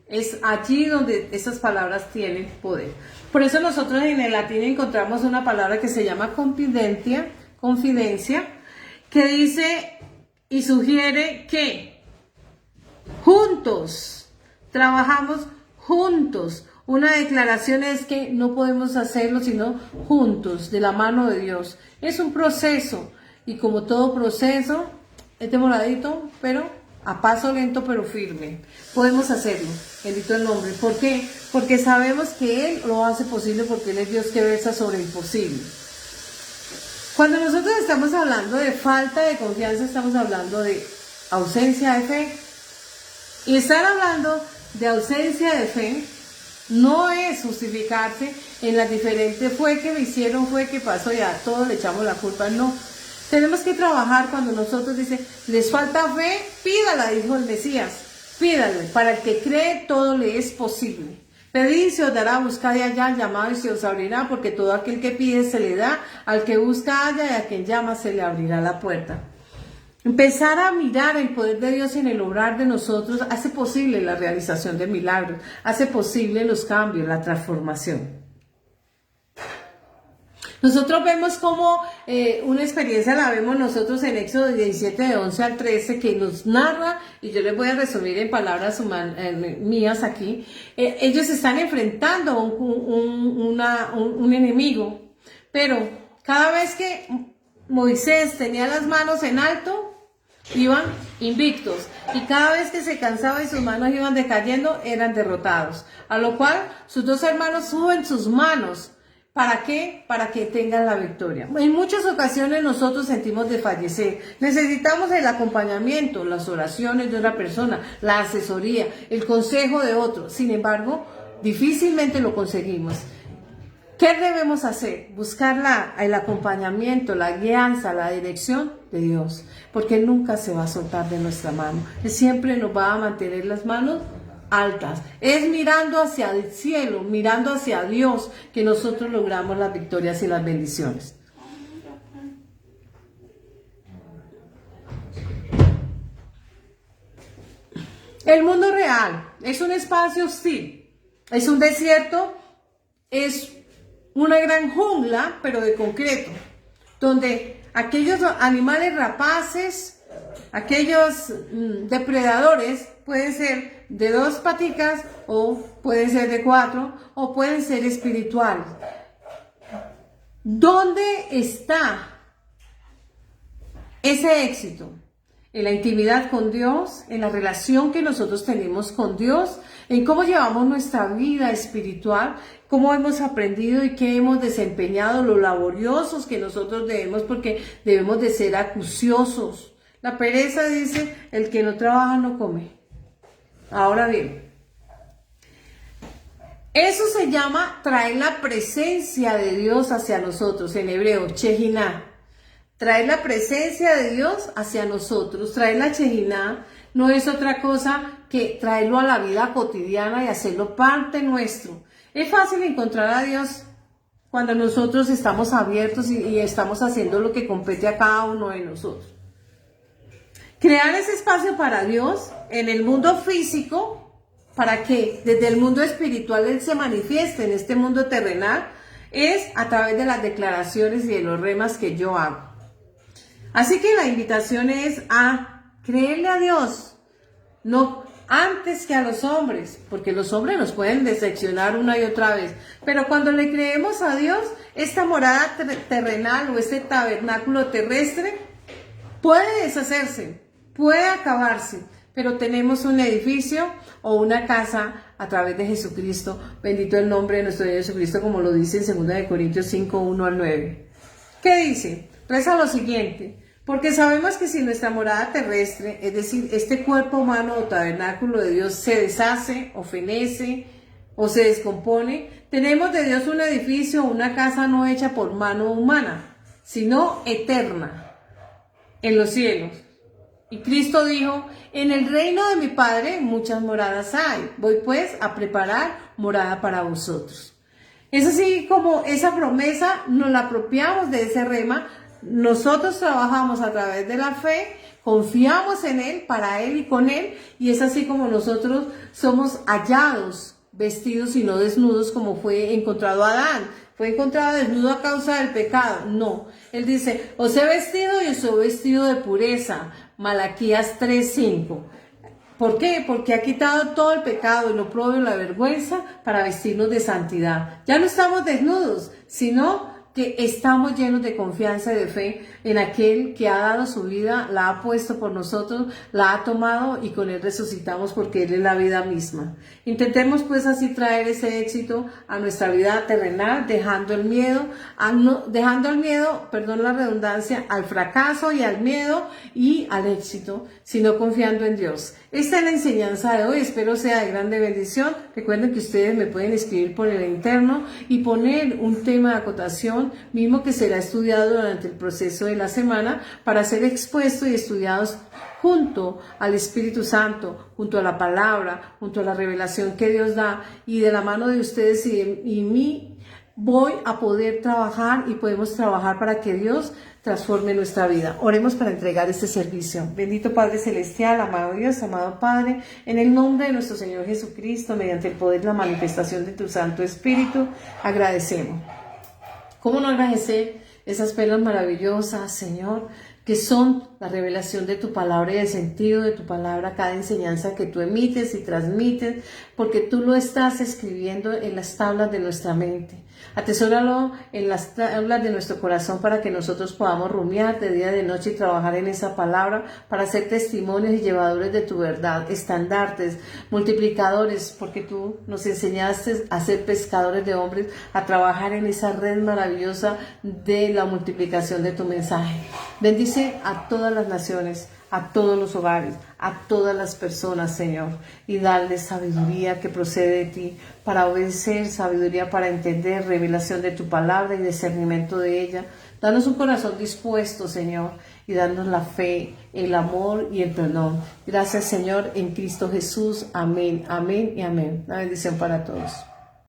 Es allí donde esas palabras tienen poder. Por eso nosotros en el latín encontramos una palabra que se llama confidencia, que dice y sugiere que juntos, trabajamos juntos. Una declaración es que no podemos hacerlo sino juntos, de la mano de Dios. Es un proceso y como todo proceso, es demoradito, pero a paso lento pero firme. Podemos hacerlo, bendito el nombre. ¿Por qué? Porque sabemos que Él lo hace posible, porque Él es Dios que versa sobre el imposible. Cuando nosotros estamos hablando de falta de confianza, estamos hablando de ausencia de fe. Y estar hablando de ausencia de fe no es justificarse en las diferentes fue que me hicieron, fue que pasó y a todos le echamos la culpa. No. Tenemos que trabajar cuando nosotros dicen, les falta fe, pídala, dijo el Mesías. Pídale, para el que cree todo le es posible. Pedid y se os dará, buscad y hallad, llamad y se os abrirá, porque todo aquel que pide se le da, al que busca halla y a quien llama se le abrirá la puerta. Empezar a mirar el poder de Dios en el obrar de nosotros hace posible la realización de milagros, hace posible los cambios, la transformación. Nosotros vemos como una experiencia la vemos nosotros en Éxodo 17, de 11 al 13, que nos narra, y yo les voy a resumir en palabras mías aquí. Ellos están enfrentando a un enemigo, pero cada vez que Moisés tenía las manos en alto, iban invictos, y cada vez que se cansaba y sus manos iban decayendo, eran derrotados. A lo cual sus dos hermanos suben sus manos. ¿Para qué? Para que tengan la victoria. En muchas ocasiones nosotros sentimos desfallecer. Necesitamos el acompañamiento, las oraciones de una persona, la asesoría, el consejo de otro. Sin embargo, difícilmente lo conseguimos. ¿Qué debemos hacer? Buscar el acompañamiento, la guianza, la dirección de Dios. Porque Él nunca se va a soltar de nuestra mano. Él siempre nos va a mantener las manos altas. Es mirando hacia el cielo, mirando hacia Dios, que nosotros logramos las victorias y las bendiciones. El mundo real es un espacio hostil, es un desierto, es una gran jungla, pero de concreto, donde aquellos animales rapaces, aquellos depredadores, pueden ser de 2 paticas, o pueden ser de 4, o pueden ser espirituales. ¿Dónde está ese éxito? En la intimidad con Dios, en la relación que nosotros tenemos con Dios, en cómo llevamos nuestra vida espiritual, cómo hemos aprendido y qué hemos desempeñado, lo laboriosos que nosotros debemos, porque debemos de ser acuciosos. La pereza dice, el que no trabaja no come. Ahora bien, eso se llama traer la presencia de Dios hacia nosotros, en hebreo, Shehinah. Traer la presencia de Dios hacia nosotros, traer la Shehinah no es otra cosa que traerlo a la vida cotidiana y hacerlo parte nuestro. Es fácil encontrar a Dios cuando nosotros estamos abiertos y estamos haciendo lo que compete a cada uno de nosotros. Crear ese espacio para Dios en el mundo físico, para que desde el mundo espiritual Él se manifieste en este mundo terrenal, es a través de las declaraciones y de los remas que yo hago. Así que la invitación es a creerle a Dios, no antes que a los hombres, porque los hombres nos pueden decepcionar una y otra vez, pero cuando le creemos a Dios, esta morada terrenal o este tabernáculo terrestre puede deshacerse, puede acabarse, pero tenemos un edificio o una casa a través de Jesucristo. Bendito el nombre de nuestro Dios Jesucristo, como lo dice en 2 Corintios 5, 1 al 9. ¿Qué dice? Reza lo siguiente: porque sabemos que si nuestra morada terrestre, es decir, este cuerpo humano o tabernáculo de Dios, se deshace o fenece o se descompone, tenemos de Dios un edificio, una casa no hecha por mano humana, sino eterna, en los cielos. Y Cristo dijo: en el reino de mi Padre muchas moradas hay, voy pues a preparar morada para vosotros. Es así como esa promesa nos la apropiamos de ese rema. Nosotros trabajamos a través de la fe, confiamos en Él, para Él y con Él, y es así como nosotros somos hallados, vestidos y no desnudos, como fue encontrado Adán. Fue encontrado desnudo a causa del pecado. No, Él dice: os he vestido y os he vestido de pureza. Malaquías 3:5. ¿Por qué? Porque ha quitado todo el pecado, el oprobio, la vergüenza, para vestirnos de santidad. Ya no estamos desnudos, sino que estamos llenos de confianza y de fe en aquel que ha dado su vida, la ha puesto por nosotros, la ha tomado y con Él resucitamos, porque Él es la vida misma. Intentemos pues así traer ese éxito a nuestra vida terrenal, dejando el miedo, perdón la redundancia, al fracaso y al miedo y al éxito, sino confiando en Dios. Esta es la enseñanza de hoy, espero sea de grande bendición. Recuerden que ustedes me pueden escribir por el interno y poner un tema de acotación, mismo que será estudiado durante el proceso de la semana, para ser expuesto y estudiados junto al Espíritu Santo, junto a la palabra, junto a la revelación que Dios da, y de la mano de ustedes y mí voy a poder trabajar y podemos trabajar para que Dios transforme nuestra vida. Oremos para entregar este servicio. Bendito Padre Celestial, amado Dios, amado Padre, en el nombre de nuestro Señor Jesucristo, mediante el poder y la manifestación de tu Santo Espíritu, agradecemos. ¿Cómo no agradecer esas perlas maravillosas, Señor, que son la revelación de tu palabra y el sentido de tu palabra, cada enseñanza que tú emites y transmites, porque tú lo estás escribiendo en las tablas de nuestra mente. Atesóralo en las tablas de nuestro corazón para que nosotros podamos rumiar de día y de noche y trabajar en esa palabra para ser testimonios y llevadores de tu verdad, estandartes, multiplicadores, porque tú nos enseñaste a ser pescadores de hombres, a trabajar en esa red maravillosa de la multiplicación de tu mensaje. Bendice a todas las naciones, a todos los hogares, a todas las personas, Señor, y darles sabiduría que procede de ti para obedecer, sabiduría para entender, revelación de tu palabra y discernimiento de ella. Danos un corazón dispuesto, Señor, y danos la fe, el amor y el perdón. Gracias, Señor, en Cristo Jesús. Amén, amén y amén. Una bendición para todos.